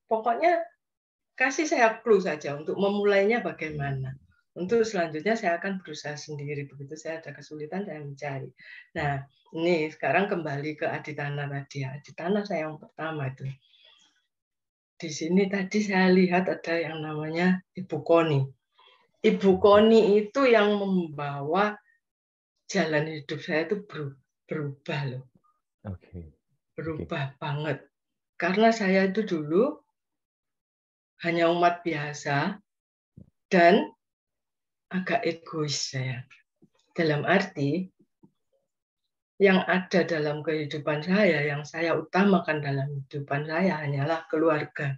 pokoknya kasih saya clue saja untuk memulainya bagaimana. Untuk selanjutnya saya akan berusaha sendiri. Begitu saya ada kesulitan, saya mencari. Nah, ini sekarang kembali ke aditana tadi. Aditana saya yang pertama itu. Di sini tadi saya lihat ada yang namanya Ibu Koni. Ibu Koni itu yang membawa jalan hidup saya itu berubah loh. Berubah banget. Karena saya itu dulu hanya umat biasa dan agak egois saya. Dalam arti, yang ada dalam kehidupan saya, yang saya utamakan dalam kehidupan saya hanyalah keluarga.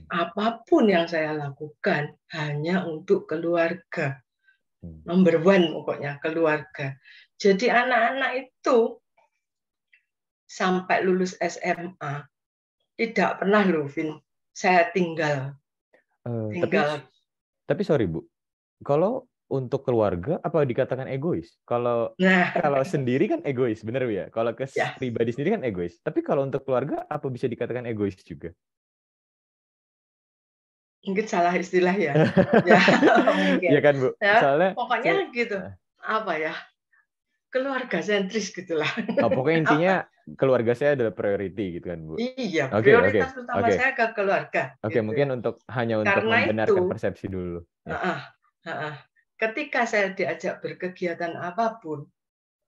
Apapun yang saya lakukan hanya untuk keluarga. Number one pokoknya keluarga. Jadi anak-anak itu sampai lulus SMA tidak pernah loh, Vin, saya tinggal. Tapi sorry Bu, kalau untuk keluarga apa dikatakan egois? Kalau sendiri kan egois, bener ya? Kalau ke pribadi sendiri kan egois. Tapi kalau untuk keluarga apa bisa dikatakan egois juga? Mungkin salah istilah ya. Ya, mungkin. Iya kan, Bu? Ya, Soalnya pokoknya gitu. Apa ya? Keluarga sentris gitulah. Pokoknya intinya keluarga saya adalah priority gitu kan, Bu. Iya, prioritas utama saya ke keluarga. Oke, gitu mungkin ya. untuk Karena membenarkan itu, persepsi dulu. ketika saya diajak berkegiatan apapun,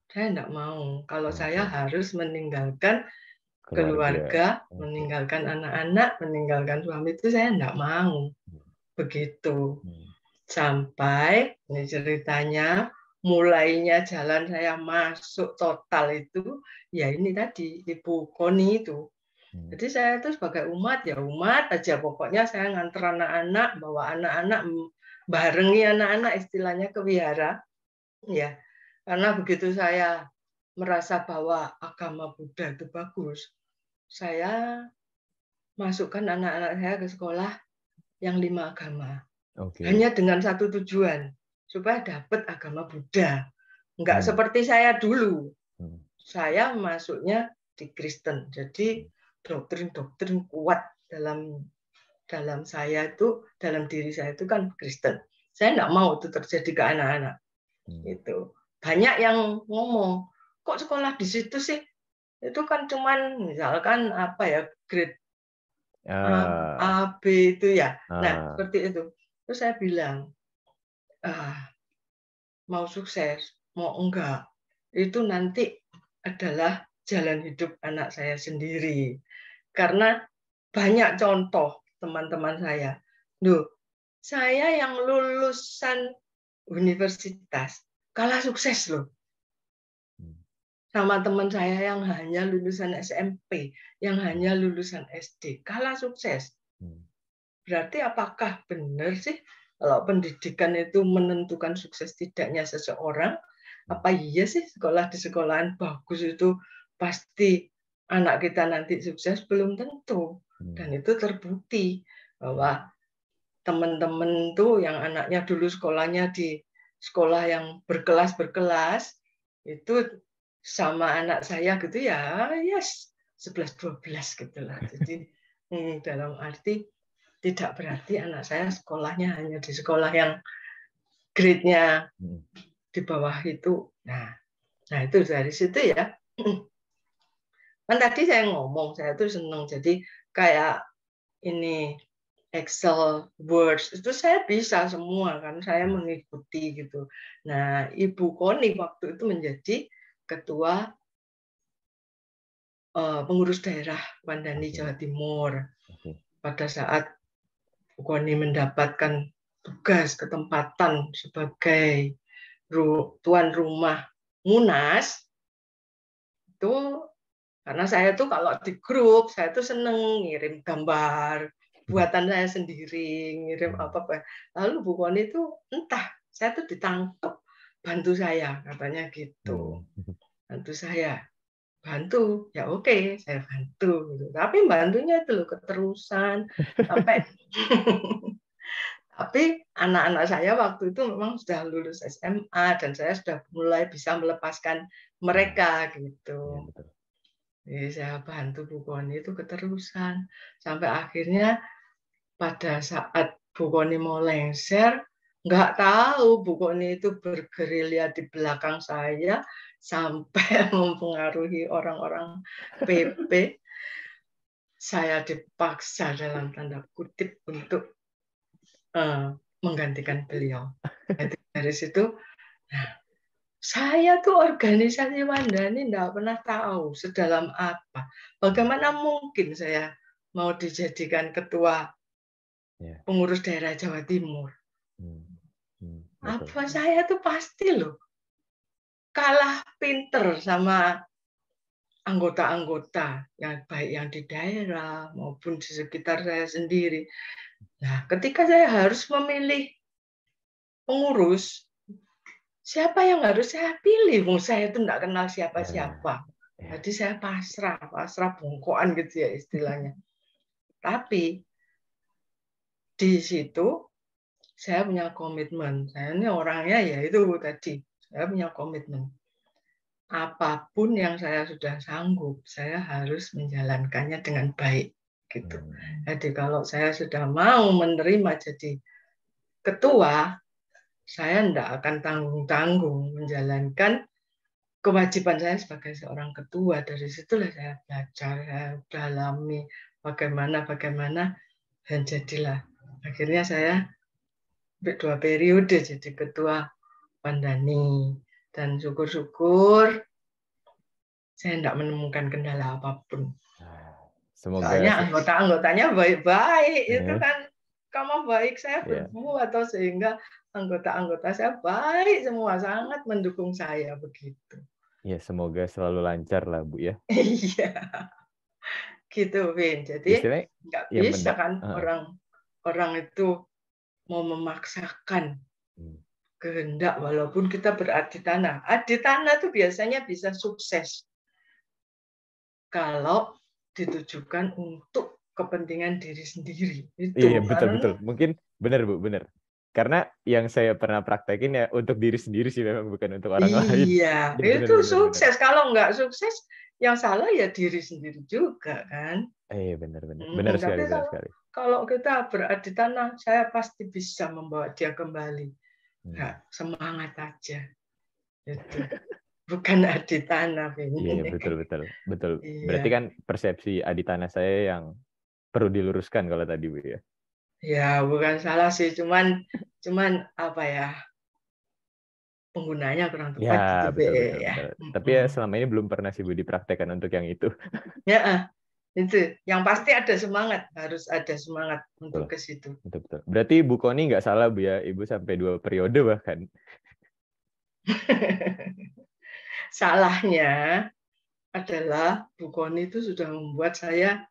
saya tidak mau. Kalau saya harus meninggalkan keluarga, meninggalkan anak-anak, meninggalkan suami, itu saya tidak mau. Begitu. Sampai, ini ceritanya, mulainya jalan saya masuk total itu, ya ini tadi, Ibu Koni itu. Jadi saya itu sebagai umat, ya umat aja. Pokoknya saya nganter anak-anak, bawa anak-anak, barengi anak-anak istilahnya ke wihara. Ya, karena begitu saya merasa bahwa agama Buddha itu bagus, saya masukkan anak-anak saya ke sekolah yang 5 agama. Hanya dengan satu tujuan, supaya dapat agama Buddha. Enggak seperti saya dulu. Saya masuknya di Kristen. Jadi doktrin-doktrin kuat dalam saya itu, dalam diri saya itu kan Kristen. Saya enggak mau itu terjadi ke anak-anak. Itu. Banyak yang ngomong, kok sekolah di situ sih? Itu kan cuman misalkan apa ya, grade A, B itu ya. Nah, seperti itu. Terus saya bilang, mau sukses, mau enggak, itu nanti adalah jalan hidup anak saya sendiri. Karena banyak contoh teman-teman saya. Loh, saya yang lulusan universitas kalah sukses loh. Sama teman saya yang hanya lulusan SMP, yang hanya lulusan SD, kalah sukses. Berarti apakah benar sih kalau pendidikan itu menentukan sukses tidaknya seseorang? Apa iya sih sekolah di sekolahan bagus itu pasti anak kita nanti sukses? Belum tentu. Dan itu terbukti bahwa teman-teman tuh yang anaknya dulu sekolahnya di sekolah yang berkelas-berkelas, itu sama anak saya gitu ya, 11-12 gitu lah. Jadi dalam arti tidak berarti anak saya sekolahnya hanya di sekolah yang grade-nya di bawah itu. Nah itu dari situ ya. Kan tadi saya ngomong, saya tuh seneng. Jadi kayak ini Excel, Word, itu saya bisa semua kan, saya mengikuti gitu. Nah, Ibu Koni waktu itu menjadi ketua pengurus daerah Wandani Jawa Timur. Pada saat Bu Koni mendapatkan tugas ketempatan sebagai tuan rumah Munas, itu karena saya tuh kalau di grup, saya tuh seneng ngirim gambar buatan saya sendiri, ngirim apa-apa. Lalu Bu Koni itu entah, saya tuh ditangkap, bantu saya, katanya gitu. Bantu saya. Bantu, ya oke, saya bantu. Tapi bantunya itu loh keterusan. Sampai tapi anak-anak saya waktu itu memang sudah lulus SMA dan saya sudah mulai bisa melepaskan mereka gitu. Jadi saya bantu Bu Koni itu keterusan. Sampai akhirnya pada saat Bu Koni mau lengser, nggak tahu Bu Koni itu bergerilya di belakang saya sampai mempengaruhi orang-orang PP. Saya dipaksa dalam tanda kutip untuk menggantikan beliau. Dari situ, saya tuh organisasi Wandani nggak pernah tahu sedalam apa. Bagaimana mungkin saya mau dijadikan ketua pengurus daerah Jawa Timur? Apa saya tuh pasti loh kalah pinter sama anggota-anggota yang baik yang di daerah maupun di sekitar saya sendiri. Nah, ketika saya harus memilih pengurus, siapa yang harus saya pilih? Saya itu nggak kenal siapa-siapa. Jadi saya pasrah bongkoan gitu ya istilahnya. Tapi di situ saya punya komitmen. Saya ini orangnya ya itu tadi, saya punya komitmen. Apapun yang saya sudah sanggup, saya harus menjalankannya dengan baik. Gitu. Jadi kalau saya sudah mau menerima jadi ketua, saya tidak akan tanggung-tanggung menjalankan kewajiban saya sebagai seorang ketua. Dari situlah saya belajar, saya dalami bagaimana, dan jadilah. Akhirnya saya 2 periode jadi ketua Pandani. Dan syukur-syukur saya tidak menemukan kendala apapun. Semoga Soalnya anggota-anggotanya baik-baik. Itu kan kamu baik, saya yeah. berbuat atau sehingga anggota-anggota saya baik semua, sangat mendukung saya begitu. Ya, semoga selalu lancar lah, Bu ya. Iya. Gitu, Win. Jadi nggak bisa kan orang itu mau memaksakan kehendak walaupun kita beraditana. Aditana itu biasanya bisa sukses kalau ditujukan untuk kepentingan diri sendiri. Itu. Iya, betul. Mungkin benar, Bu, benar. Karena yang saya pernah praktekin ya untuk diri sendiri sih, memang bukan untuk orang lain. Iya, itu sukses. Kalau nggak sukses, yang salah ya diri sendiri juga kan. Iya, benar. Benar sekali. Kalau kita beraditana, saya pasti bisa membawa dia kembali. Nah, semangat aja. Itu. Bukan aditana. Iya, betul. Iya. Berarti kan persepsi aditana saya yang perlu diluruskan kalau tadi, Bu ya. Ya, bukan salah sih, cuman apa ya? Penggunanya kurang tepat ya, gitu, betul. ya. Tapi ya selama ini belum pernah sih Bu dipraktekkan untuk yang itu. Ya, itu. Yang pasti ada semangat, harus ada semangat untuk ke situ. Betul. Berarti Bu Koni nggak salah Bu ya, Ibu sampai 2 periode bahkan. Salahnya adalah Bu Koni itu sudah membuat saya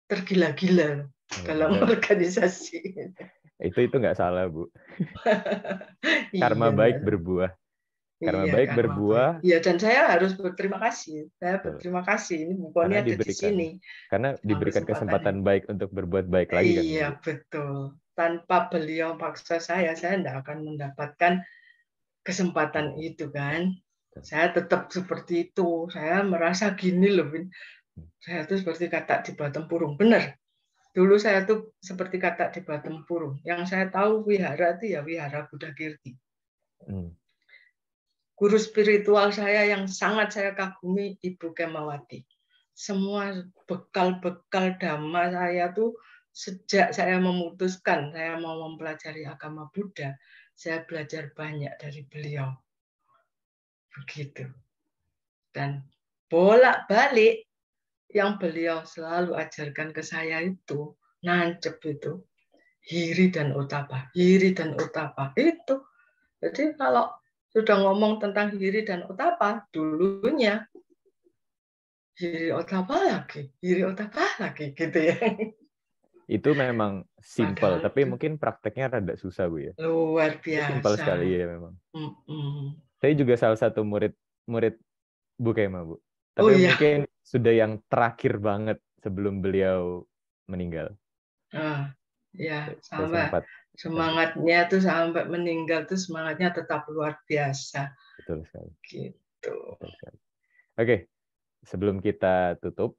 tergila-gila dalam organisasi. Itu nggak salah, Bu. Karma baik berbuah. Karma baik berbuah. Iya, dan saya harus berterima kasih. Saya berterima kasih ini Bu Koni ada di sini. Karena diberikan kesempatan baik untuk berbuat baik lagi kan. Iya, betul. Tanpa beliau paksa saya tidak akan mendapatkan kesempatan itu kan. Saya tetap seperti itu. Saya merasa gini loh, Vin. Saya tuh seperti katak di bawah tempurung. Benar. Dulu saya tuh seperti katak di bawah tempurung. Yang saya tahu wihara itu ya wihara Buddha Kirti. Guru spiritual saya yang sangat saya kagumi Ibu Kemawati. Semua bekal-bekal dhamma saya tuh sejak saya memutuskan saya mau mempelajari agama Buddha, saya belajar banyak dari beliau. Begitu. Dan bolak-balik yang beliau selalu ajarkan ke saya itu, nancep itu, hiri dan utapa itu. Jadi kalau sudah ngomong tentang hiri dan utapa, dulunya hiri utapa lagi gitu ya. Itu memang simple, tapi mungkin prakteknya rada susah Bu ya. Luar biasa. Simple sekali ya memang. Saya juga salah satu murid Bu Kema, Bu. Tapi mungkin sudah yang terakhir banget sebelum beliau meninggal. Ya, sampai semangatnya tuh sampai meninggal tuh semangatnya tetap luar biasa. Betul sekali. Gitu. Betul sekali. Oke, sebelum kita tutup,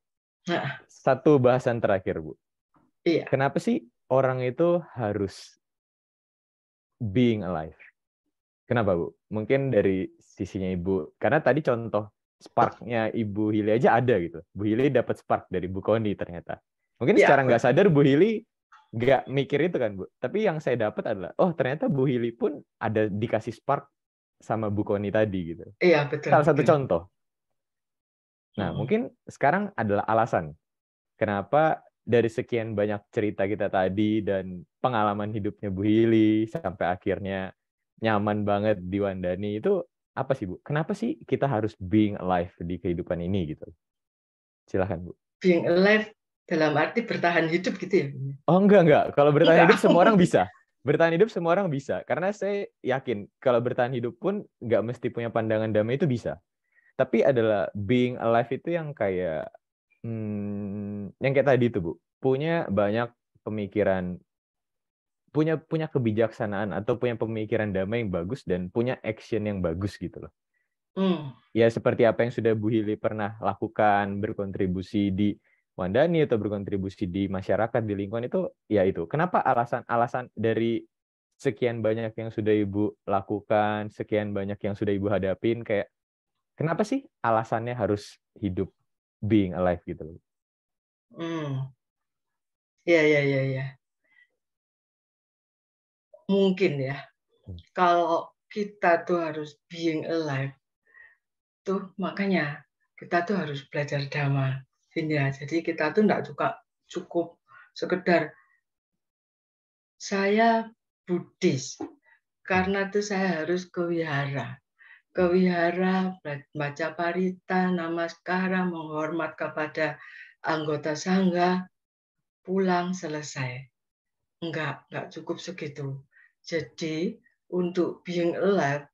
satu bahasan terakhir, Bu. Iya. Kenapa sih orang itu harus being alive? Kenapa, Bu? Mungkin dari sisinya Ibu. Karena tadi contoh spark-nya Ibu Hili aja ada gitu. Bu Hili dapat spark dari Bu Koni ternyata. Mungkin secara nggak sadar Bu Hili nggak mikir itu kan, Bu. Tapi yang saya dapat adalah, oh ternyata Bu Hili pun ada dikasih spark sama Bu Koni tadi gitu. Iya, betul. Salah satu contoh. Nah, mungkin sekarang adalah alasan kenapa dari sekian banyak cerita kita tadi dan pengalaman hidupnya Bu Hili sampai akhirnya nyaman banget di Wandani itu apa sih Bu? Kenapa sih kita harus being alive di kehidupan ini gitu? Silakan Bu. Being alive dalam arti bertahan hidup gitu ya? Oh enggak. Kalau bertahan hidup semua orang bisa. Bertahan hidup semua orang bisa. Karena saya yakin kalau bertahan hidup pun nggak mesti punya pandangan damai itu bisa. Tapi adalah being alive itu yang kayak yang kayak tadi tuh Bu, punya banyak pemikiran, punya kebijaksanaan atau punya pemikiran damai yang bagus dan punya action yang bagus gitu loh. Ya seperti apa yang sudah Bu Hili pernah lakukan, berkontribusi di Wandani atau berkontribusi di masyarakat, di lingkungan itu, ya itu. Kenapa alasan dari sekian banyak yang sudah Ibu lakukan, sekian banyak yang sudah Ibu hadapin, kayak kenapa sih alasannya harus hidup being alive gitu loh? Ya. Mungkin ya, kalau kita tuh harus being alive, tuh makanya kita tuh harus belajar dhamma. Ini ya, jadi kita tuh enggak cukup sekedar saya Buddhis, karena itu saya harus ke wihara. Ke wihara, baca parita, namaskara, menghormat kepada anggota sangha, pulang selesai. Enggak cukup segitu. Jadi untuk being alive,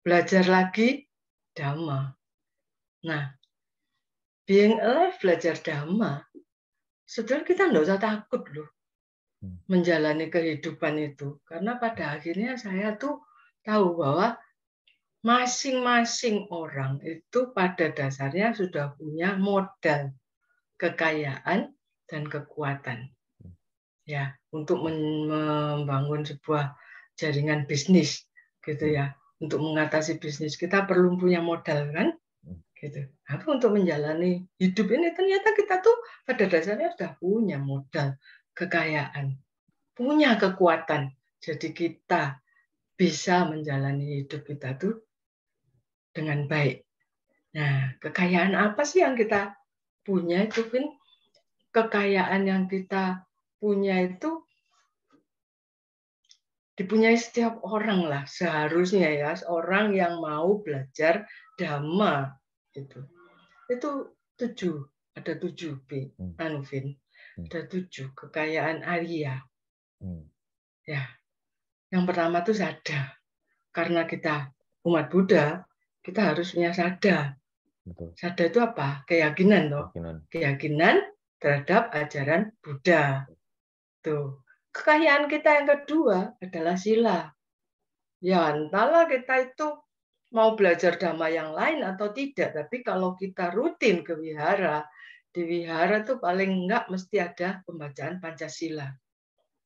belajar lagi dhamma. Nah, being alive belajar dhamma, sebenarnya kita enggak usah takut loh menjalani kehidupan itu. Karena pada akhirnya saya tuh tahu bahwa masing-masing orang itu pada dasarnya sudah punya modal kekayaan dan kekuatan. Ya, untuk membangun sebuah jaringan bisnis gitu ya. Untuk mengatasi bisnis kita perlu punya modal kan? Gitu. Tapi untuk menjalani hidup ini ternyata kita tuh pada dasarnya sudah punya modal kekayaan, punya kekuatan. Jadi kita bisa menjalani hidup kita tuh dengan baik. Nah, kekayaan apa sih yang kita punya itu, Vin? Kekayaan yang kita punya itu dipunyai setiap orang lah, seharusnya ya, orang yang mau belajar dhamma gitu. Itu 7, ada 7 Vin. Ada 7 kekayaan Arya. Ya, yang pertama tuh sada. Karena kita umat Buddha, kita harus punya sada. Sada itu apa? Keyakinan loh. Keyakinan terhadap ajaran Buddha. Tuh. Kekayaan kita yang kedua adalah sila. Ya, entahlah kita itu mau belajar dhamma yang lain atau tidak, tapi kalau kita rutin ke wihara, di wihara tuh paling enggak mesti ada pembacaan Pancasila.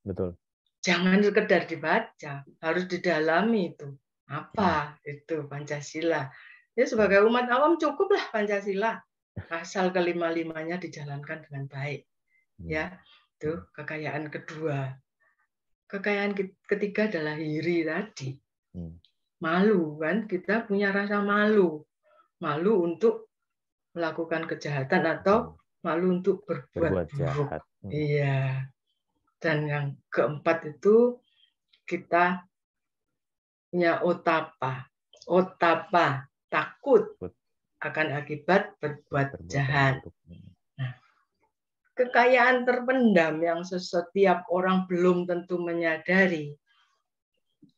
Betul. Jangan sekedar dibaca, harus didalami itu. Apa itu Pancasila? Ya sebagai umat awam cukuplah Pancasila, asal kelima-limanya dijalankan dengan baik. Ya, itu kekayaan kedua. Kekayaan ketiga adalah hiri tadi. Malu kan, kita punya rasa malu. Malu untuk melakukan kejahatan atau malu untuk berbuat buruk. Iya. Dan yang keempat itu kita punya otapa. Otapa, takut akan akibat berbuat jahat. Nah, kekayaan terpendam yang setiap orang belum tentu menyadari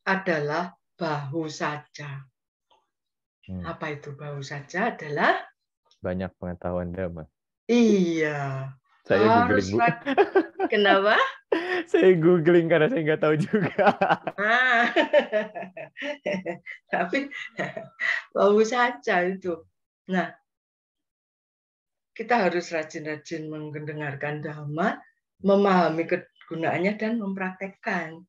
adalah bahu saja. Apa itu bahu saja? Adalah banyak pengetahuan dhamma. Iya. Saya googling, Bu. Kenapa? Saya googling karena saya nggak tahu juga. Tapi bahu saja itu. Nah, kita harus rajin-rajin mendengarkan dhamma, memahami kegunaannya dan mempraktekkan.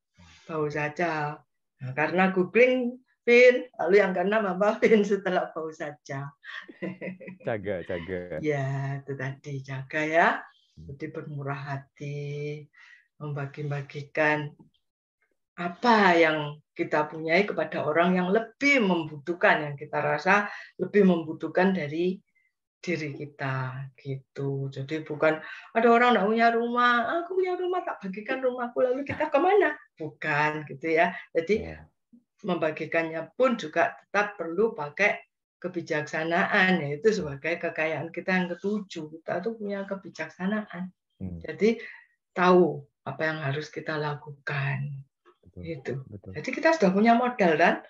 Bahu saja. Nah, karena googling Pin, lalu yang keenam apa Pin setelah bahu saja? Jaga. Ya, itu tadi jaga ya. Jadi bermurah hati, membagi-bagikan apa yang kita punyai kepada orang yang lebih membutuhkan, yang kita rasa lebih membutuhkan dari diri kita gitu. Jadi bukan ada orang nggak punya rumah, aku punya rumah tak bagikan rumahku lalu kita kemana? Bukan gitu ya. Jadi membagikannya pun juga tetap perlu pakai kebijaksanaan, yaitu sebagai kekayaan kita yang ketujuh. Kita tuh punya kebijaksanaan. Jadi tahu apa yang harus kita lakukan. Itu. Jadi kita sudah punya modal kan?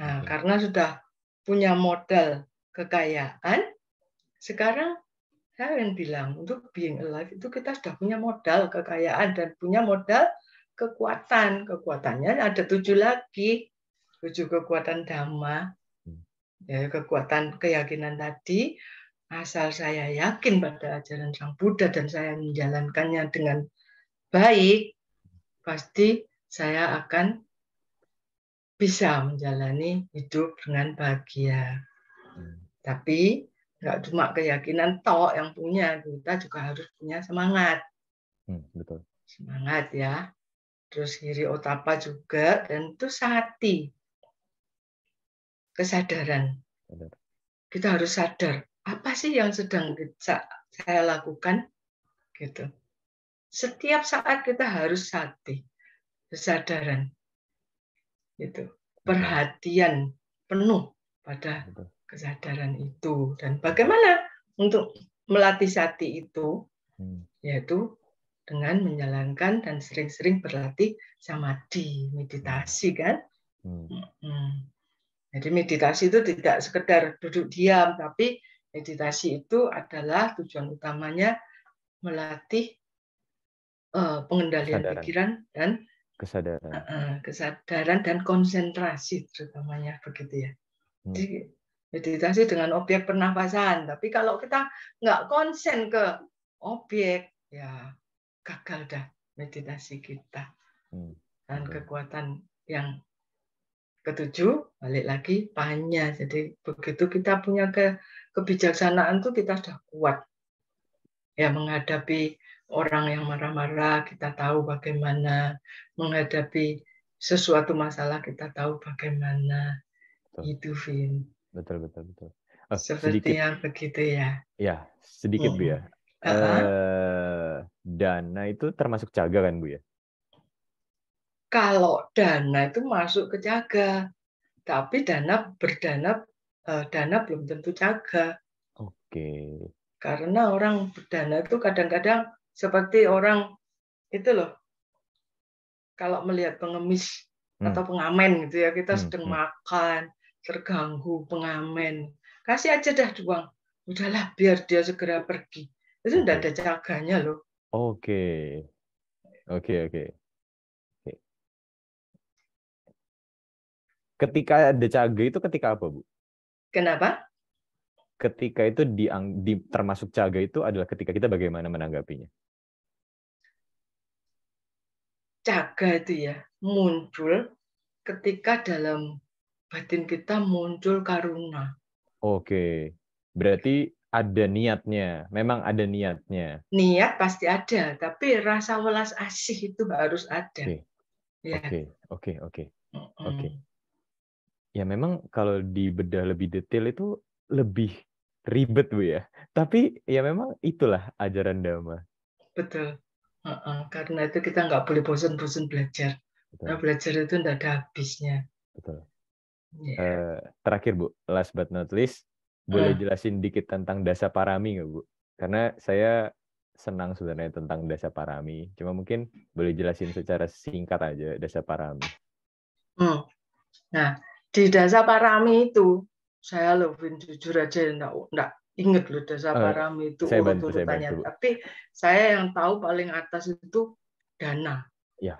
Nah, karena sudah punya modal kekayaan, sekarang saya yang bilang untuk being alive itu kita sudah punya modal kekayaan dan punya modal kekuatan. Kekuatannya ada 7 lagi, 7 kekuatan Dhamma, ya, kekuatan keyakinan tadi. Asal saya yakin pada ajaran Sang Buddha dan saya menjalankannya dengan baik, pasti saya akan bisa menjalani hidup dengan bahagia. Tapi nggak cuma keyakinan toh yang punya, kita juga harus punya semangat. Betul. Semangat ya. Terus hiri otapa juga, dan itu sati. Kesadaran. Kita harus sadar, apa sih yang sedang saya lakukan? Gitu. Setiap saat kita harus sati. Kesadaran. Gitu. Perhatian penuh pada kesadaran itu. Dan bagaimana untuk melatih sati itu? Yaitu dengan menjalankan dan sering-sering berlatih samadhi, meditasi kan. Jadi meditasi itu tidak sekedar duduk diam, tapi meditasi itu adalah tujuan utamanya melatih pengendalian pikiran dan kesadaran dan konsentrasi terutamanya begitu ya. Jadi meditasi dengan objek pernafasan, tapi kalau kita nggak konsen ke objek, ya gagal dah meditasi kita. Dan kekuatan yang ketujuh, balik lagi panya. Jadi begitu kita punya kebijaksanaan tuh kita sudah kuat. Ya menghadapi orang yang marah-marah, kita tahu bagaimana. Menghadapi sesuatu masalah, kita tahu bagaimana. Itu, Vin. Betul. Sepertinya begitu ya. Ya, sedikit Bu ya. Dana itu termasuk caga kan Bu ya? Kalau dana itu masuk ke caga, tapi dana belum tentu caga. Oke. Karena orang berdana itu kadang-kadang seperti orang itu loh, kalau melihat pengemis atau pengamen gitu ya, kita sedang makan, terganggu pengamen, kasih aja dah uang, udahlah biar dia segera pergi. Itu tidak ada caganya loh. Oke. Ketika ada caga itu ketika apa, Bu? Kenapa? Ketika itu termasuk caga itu adalah ketika kita bagaimana menanggapinya? Caga itu ya muncul ketika dalam batin kita muncul karuna. Oke. Berarti ada niatnya. Memang ada niatnya. Niat pasti ada, tapi rasa welas asih itu harus ada. Oke. Ya memang kalau dibedah lebih detail itu lebih ribet Bu ya. Tapi ya memang itulah ajaran Dhamma. Betul. Karena itu kita nggak boleh bosan-bosan belajar. Nah, belajar itu tidak ada habisnya. Betul. Terakhir Bu, last but not least, boleh jelasin dikit tentang dasa parami nggak Bu? Karena saya senang sebenarnya tentang dasa parami. Cuma mungkin boleh jelasin secara singkat aja dasa parami. Nah, di dasa parami itu, saya lebih jujur aja enggak inget loh dasa parami itu urut-urutannya. Tapi saya yang tahu paling atas itu dana. Ya.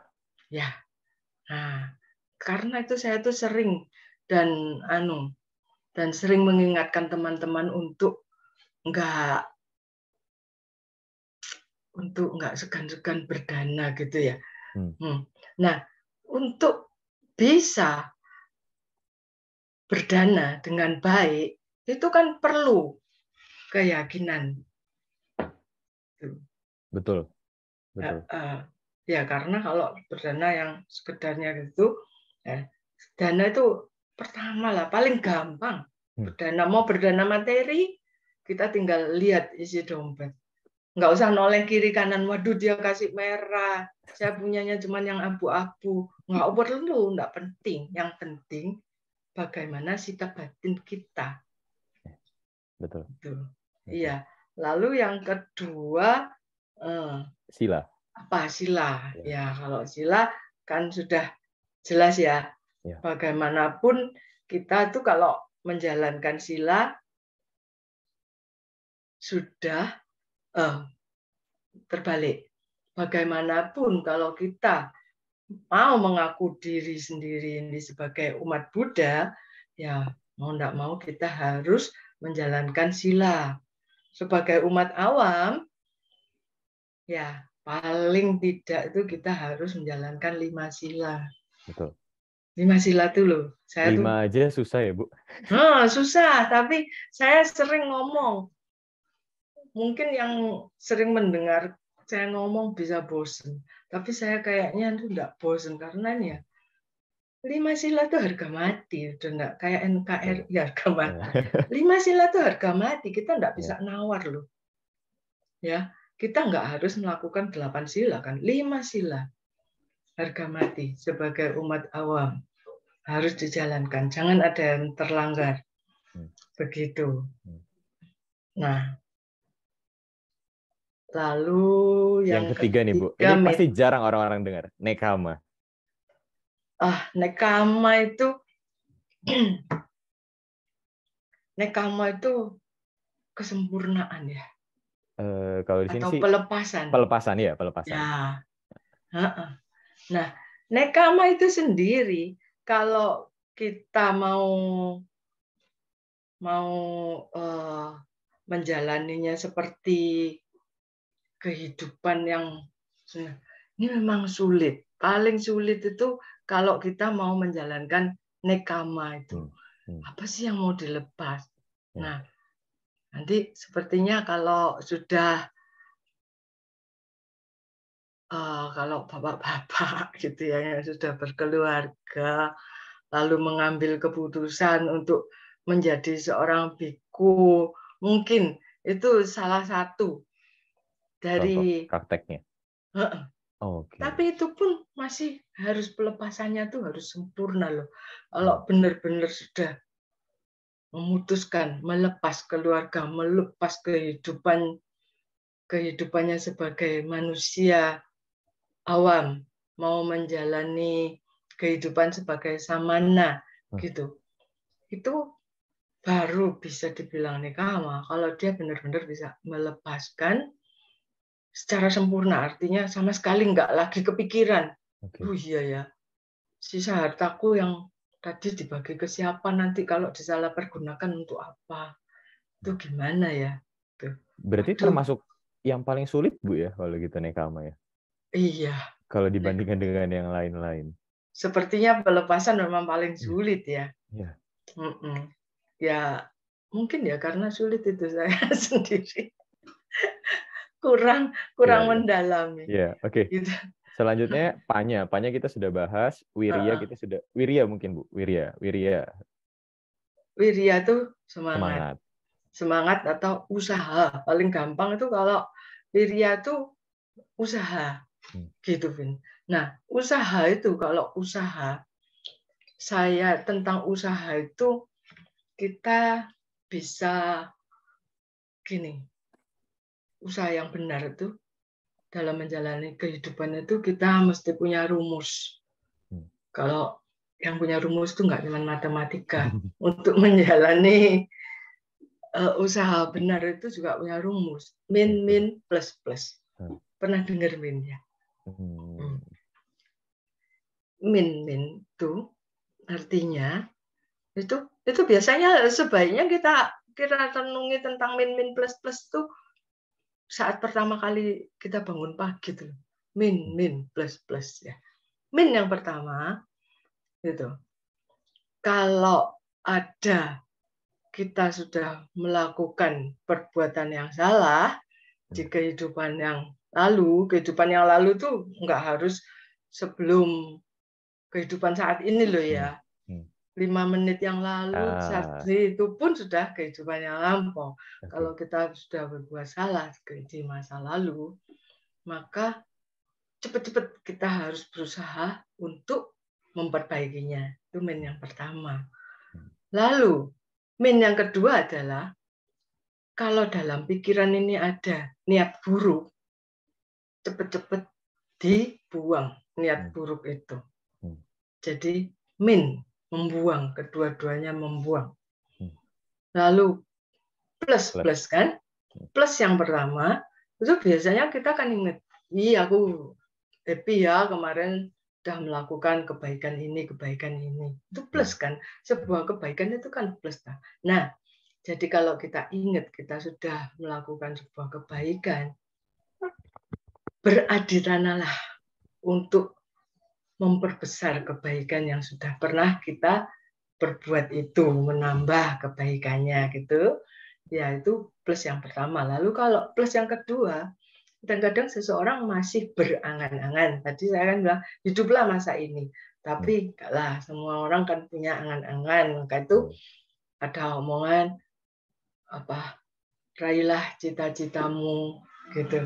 Nah, karena itu saya tuh sering dan sering mengingatkan teman-teman untuk enggak segan-segan berdana gitu ya. Nah, untuk bisa berdana dengan baik itu kan perlu keyakinan. Betul. Ya karena kalau berdana yang sekedarnya gitu, dana itu pertama lah paling gampang. Mau berdana materi, kita tinggal lihat isi dompet. Nggak usah noleh kiri kanan, waduh dia kasih merah, saya punyanya cuma yang abu-abu. Nggak perlu, nggak penting. Yang penting bagaimana sikap batin kita. Betul. Iya. Lalu yang kedua, sila. Apa sila? Ya, kalau sila kan sudah jelas ya. Bagaimanapun kita tuh kalau menjalankan sila sudah terbalik. Bagaimanapun kalau kita mau mengaku diri sendiri ini sebagai umat Buddha, ya mau tidak mau kita harus menjalankan sila. Sebagai umat awam, ya paling tidak itu kita harus menjalankan 5 sila. Betul. 5 sila itu loh. 5 aja susah ya, Bu? Susah, tapi saya sering ngomong. Mungkin yang sering mendengar saya ngomong bisa bosen. Tapi saya kayaknya itu enggak bosen karena ya 5 sila itu harga mati, udah enggak kayak NKRI harga mati. 5 sila itu harga mati, kita enggak bisa nawar loh. Ya, kita enggak harus melakukan 8 sila kan, 5 sila harga mati sebagai umat awam harus dijalankan, jangan ada yang terlanggar. Begitu. Nah, lalu yang ketiga nih, Bu. Ini pasti jarang orang-orang dengar. Nekama. Nekama itu kesempurnaan ya. Kalau di sini atau sih pelepasan. Pelepasan ya, pelepasan. Ya. Nah, nekama itu sendiri kalau kita mau menjalaninya seperti kehidupan yang ini memang sulit. Paling sulit itu kalau kita mau menjalankan nekama itu. Apa sih yang mau dilepas? Nah, nanti sepertinya kalau sudah kalau bapak-bapak gitu ya yang sudah berkeluarga lalu mengambil keputusan untuk menjadi seorang biku, mungkin itu salah satu dari prakteknya. Tapi itu pun masih harus pelepasannya tuh harus sempurna loh. Kalau benar-benar sudah memutuskan melepas keluarga, melepas kehidupannya sebagai manusia awam, mau menjalani kehidupan sebagai samana gitu. Itu baru bisa dibilang nekama kalau dia benar-benar bisa melepaskan secara sempurna, artinya sama sekali nggak lagi kepikiran. Iya ya, sisa hartaku yang tadi dibagi ke siapa, nanti kalau disalahpergunakan untuk apa? Itu gimana ya? Berarti termasuk yang paling sulit, Bu, ya, kalau gitu nekama ya? Iya. Kalau dibandingkan dengan yang lain-lain. Sepertinya pelepasan memang paling sulit ya. Iya. Ya, mungkin ya karena sulit itu saya sendiri. kurang mendalami. Iya, oke. Gitu. Selanjutnya panya. Panya kita sudah bahas, wirya kita sudah. Wirya mungkin, Bu. Wirya. Wirya itu semangat. Semangat atau usaha. Paling gampang itu kalau wirya itu usaha. Gitu, Vin. Nah, usaha itu kalau usaha saya tentang usaha itu kita bisa gini. Usaha yang benar itu dalam menjalani kehidupan itu kita mesti punya rumus. Kalau yang punya rumus itu nggak cuma matematika. Untuk menjalani usaha benar itu juga punya rumus. Min, plus, plus. Pernah dengar min ya? Min itu artinya itu biasanya sebaiknya kita renungi tentang min, plus, plus itu saat pertama kali kita bangun pagi tuh. Min, plus, plus ya. Min yang pertama gitu. Kalau ada kita sudah melakukan perbuatan yang salah di kehidupan yang lalu tuh nggak harus sebelum kehidupan saat ini loh ya. 5 menit yang lalu saat itu pun sudah kehidupan yang lampau. Kalau kita sudah berbuat salah di masa lalu, maka cepat-cepat kita harus berusaha untuk memperbaikinya. Itu min yang pertama. Lalu, min yang kedua adalah kalau dalam pikiran ini ada niat buruk, cepat-cepat dibuang niat buruk itu. Jadi min, membuang, kedua-duanya membuang. lalu plus kan? Plus yang pertama, itu biasanya kita kan ingat, iya aku happy ya kemarin sudah melakukan kebaikan ini. Itu plus kan? Sebuah kebaikan itu kan plus. Nah, jadi kalau kita ingat kita sudah melakukan sebuah kebaikan, beraditanalah untuk memperbesar kebaikan yang sudah pernah kita berbuat itu, menambah kebaikannya gitu. Ya, itu plus yang pertama. Lalu kalau plus yang kedua, kadang-kadang seseorang masih berangan-angan. Tadi saya kan bilang, hiduplah masa ini. Tapi enggak lah, semua orang kan punya angan-angan. Maka itu ada omongan, raihlah cita-citamu, gitu.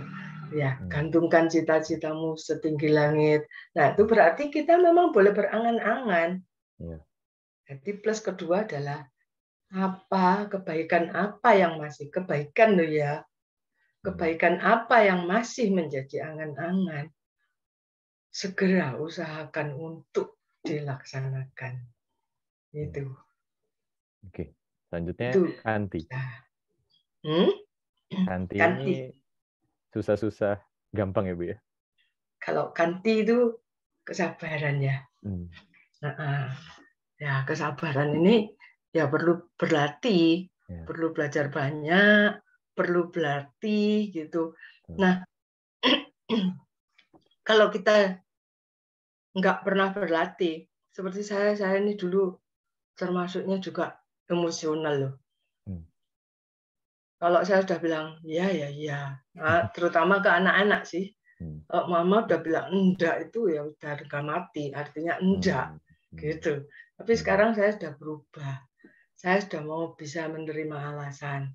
Ya, gantungkan cita-citamu setinggi langit. Nah, itu berarti kita memang boleh berangan-angan. Jadi plus kedua adalah kebaikan apa yang masih kebaikan loh ya. Kebaikan apa yang masih menjadi angan-angan. Segera usahakan untuk dilaksanakan. Itu. Oke. Selanjutnya Itu. Kanti. Kanti ini susah-susah gampang ya Bu ya? Kalau Kanti itu kesabaran ya. Ya, kesabaran ini ya perlu berlatih, perlu belajar banyak, perlu berlatih gitu. Nah, kalau kita nggak pernah berlatih, seperti saya ini dulu termasuknya juga emosional loh. Kalau saya sudah bilang ya, nah, terutama ke anak-anak sih. Kalau mama udah bilang enggak itu ya udah harga mati, artinya enggak gitu. Tapi sekarang saya sudah berubah. Saya sudah mau bisa menerima alasan.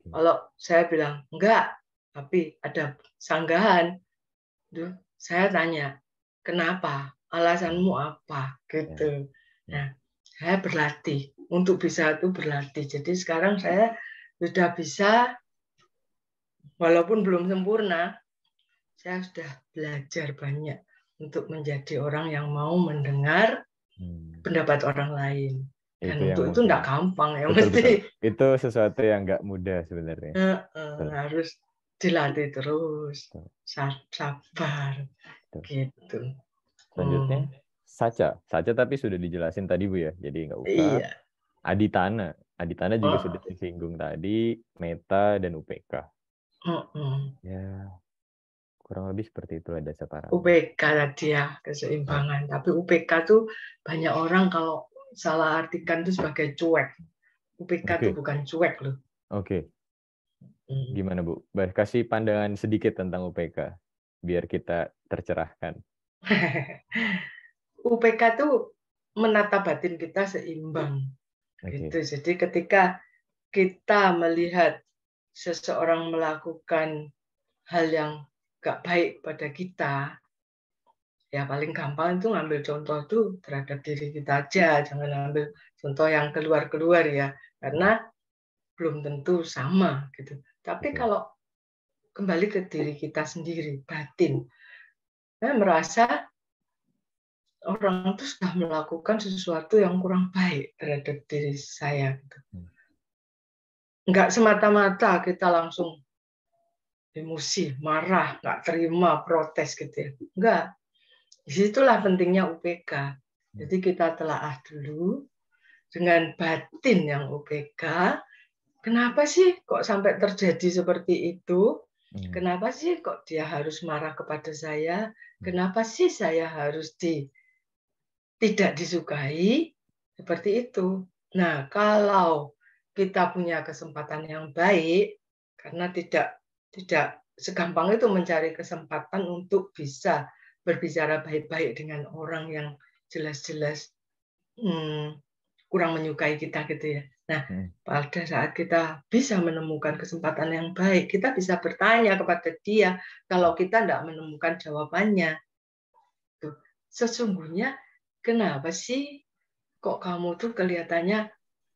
Kalau saya bilang enggak, tapi ada sanggahan, saya tanya, kenapa? Alasanmu apa? Gitu. Nah, saya berlatih. Untuk bisa itu berlatih. Jadi sekarang saya sudah bisa, walaupun belum sempurna, saya sudah belajar banyak untuk menjadi orang yang mau mendengar pendapat orang lain. Dan untuk itu enggak gampang ya, mesti. Itu sesuatu yang enggak mudah sebenarnya. Harus dilatih terus, sabar, gitu. Selanjutnya Saca tapi sudah dijelasin tadi Bu ya, jadi nggak usah. Iya. Aditana juga sudah disinggung tadi, Meta dan UPK. Ya, kurang lebih seperti itulah dasar para. UPK tadi ya, keseimbangan. Tapi UPK tuh banyak orang kalau salah artikan itu sebagai cuek. UPK itu bukan cuek loh. Oke. Gimana Bu? Kasih pandangan sedikit tentang UPK biar kita tercerahkan. UPK itu menata batin kita seimbang. Gitu. Jadi ketika kita melihat seseorang melakukan hal yang gak baik pada kita, ya paling gampang itu ngambil contoh itu terhadap diri kita aja, jangan ambil contoh yang keluar-keluar ya, karena belum tentu sama gitu. Tapi kalau kembali ke diri kita sendiri, batin, saya merasa orang itu sudah melakukan sesuatu yang kurang baik terhadap diri saya. Enggak semata-mata kita langsung emosi, marah, nggak terima, protes gitu ya. Enggak. Disitulah pentingnya UPK. Jadi kita telaah dulu dengan batin yang UPK. Kenapa sih kok sampai terjadi seperti itu? Kenapa sih kok dia harus marah kepada saya? Kenapa sih saya harus tidak disukai? Seperti itu. Nah, kalau kita punya kesempatan yang baik, karena tidak segampang itu mencari kesempatan untuk bisa berbicara baik-baik dengan orang yang jelas-jelas kurang menyukai kita gitu ya. Nah, pada saat kita bisa menemukan kesempatan yang baik, kita bisa bertanya kepada dia kalau kita tidak menemukan jawabannya. Tuh, sesungguhnya kenapa sih kok kamu tuh kelihatannya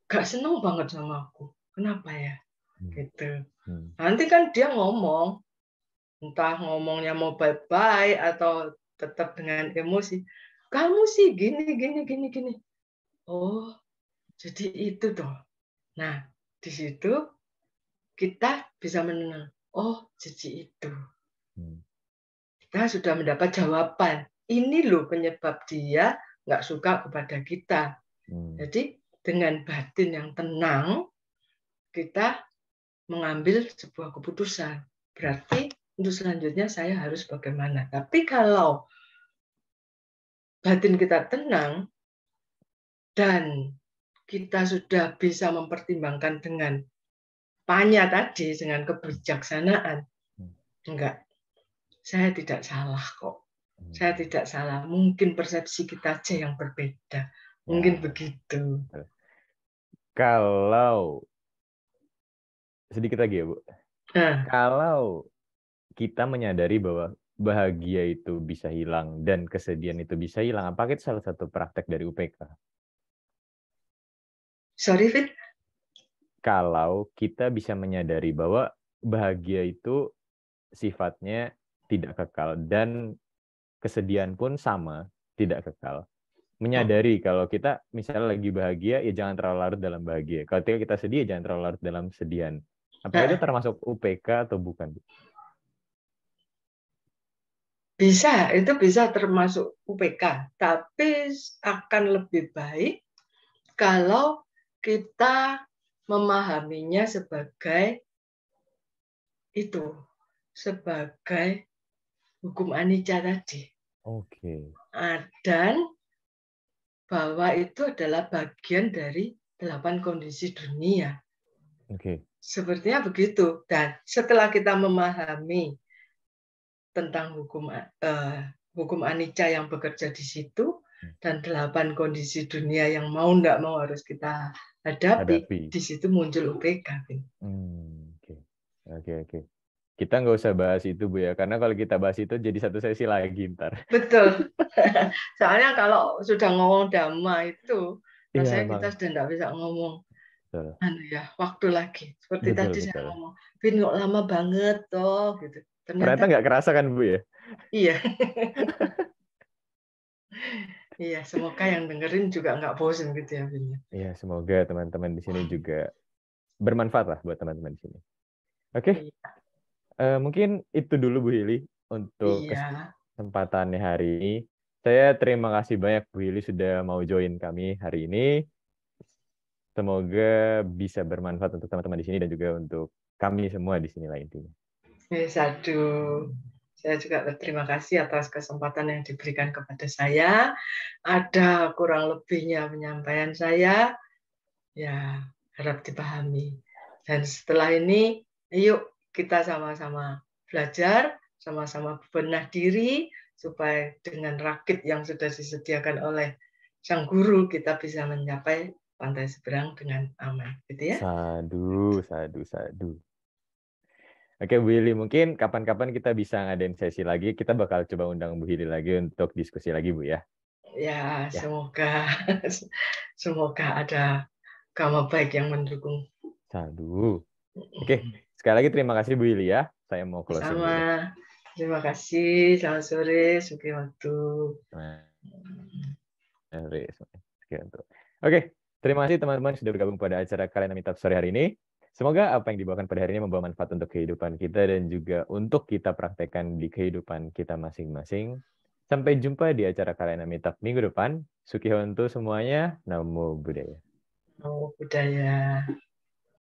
gak seneng banget sama aku? Kenapa ya? Gitu. Nanti kan dia ngomong, entah ngomongnya mau baik-baik atau tetap dengan emosi. Kamu sih gini. Oh, jadi itu toh. Nah, di situ kita bisa menenang. Oh, jadi itu. Kita sudah mendapat jawaban. Ini loh penyebab dia nggak suka kepada kita. Jadi dengan batin yang tenang, kita mengambil sebuah keputusan. Berarti untuk selanjutnya saya harus bagaimana. Tapi kalau batin kita tenang dan kita sudah bisa mempertimbangkan dengan panya tadi, dengan kebijaksanaan, enggak, saya tidak salah kok. Saya tidak salah. Mungkin persepsi kita aja yang berbeda. Mungkin begitu. Kalau sedikit lagi ya, Bu. Kalau kita menyadari bahwa bahagia itu bisa hilang dan kesedihan itu bisa hilang, apakah itu salah satu praktek dari UPK? Sorry, Fit? Kalau kita bisa menyadari bahwa bahagia itu sifatnya tidak kekal dan kesedihan pun sama, tidak kekal. Menyadari kalau kita misalnya lagi bahagia, ya jangan terlalu larut dalam bahagia. Kalau kita sedih, ya jangan terlalu larut dalam kesedihan. Apakah itu termasuk UPK atau bukan? Bisa, itu bisa termasuk UPK. Tapi akan lebih baik kalau kita memahaminya sebagai itu, sebagai hukum anicca tadi. Oke. Dan bahwa itu adalah bagian dari 8 kondisi dunia. Oke. Sepertinya begitu. Dan setelah kita memahami tentang hukum anicca yang bekerja di situ dan 8 kondisi dunia yang mau tidak mau harus kita hadapi. Di situ muncul UPK. Oke. Kita nggak usah bahas itu, Bu, ya, karena kalau kita bahas itu jadi satu sesi lagi ntar. Betul. Soalnya kalau sudah ngomong dhamma itu, rasanya Bang. kita sudah tidak bisa ngomong waktu lagi. Seperti tadi saya ngomong, Vin kok lama banget toh, gitu. Ternyata nggak kerasa kan, Bu, ya? Iya. Iya, semoga yang dengerin juga nggak bosen gitu ya, Vin. Iya, semoga teman-teman di sini juga bermanfaat lah buat teman-teman di sini. Oke. Mungkin itu dulu, Bu Hili, untuk kesempatannya hari ini. Saya terima kasih banyak, Bu Hili, sudah mau join kami hari ini. Semoga bisa bermanfaat untuk teman-teman di sini dan juga untuk kami semua di sini lah intinya. Saya juga berterima kasih atas kesempatan yang diberikan kepada saya. Ada kurang lebihnya penyampaian saya, ya harap dipahami. Dan setelah ini, yuk kita sama-sama belajar, sama-sama bebenah diri, supaya dengan rakit yang sudah disediakan oleh sang guru, kita bisa mencapai pantai seberang dengan aman. Gitu ya? Sadu. Oke, Bu Hili, mungkin kapan-kapan kita bisa ngadain sesi lagi. Kita bakal coba undang Bu Hili lagi untuk diskusi lagi, Bu, ya? Ya, semoga ada karma baik yang mendukung. Sadu. Oke, sekali lagi terima kasih, Bu Hili, ya. Saya mau closing dulu. Terima kasih. Selamat sore, sugih waktu. Oke, terima kasih teman-teman sudah bergabung pada acara Kalena Meetup sore hari ini. Semoga apa yang dibawakan pada hari ini membawa manfaat untuk kehidupan kita dan juga untuk kita praktekkan di kehidupan kita masing-masing. Sampai jumpa di acara Kalena Meetup minggu depan. Sukihontu semuanya. Namo Buddhaya. Namo Buddhaya.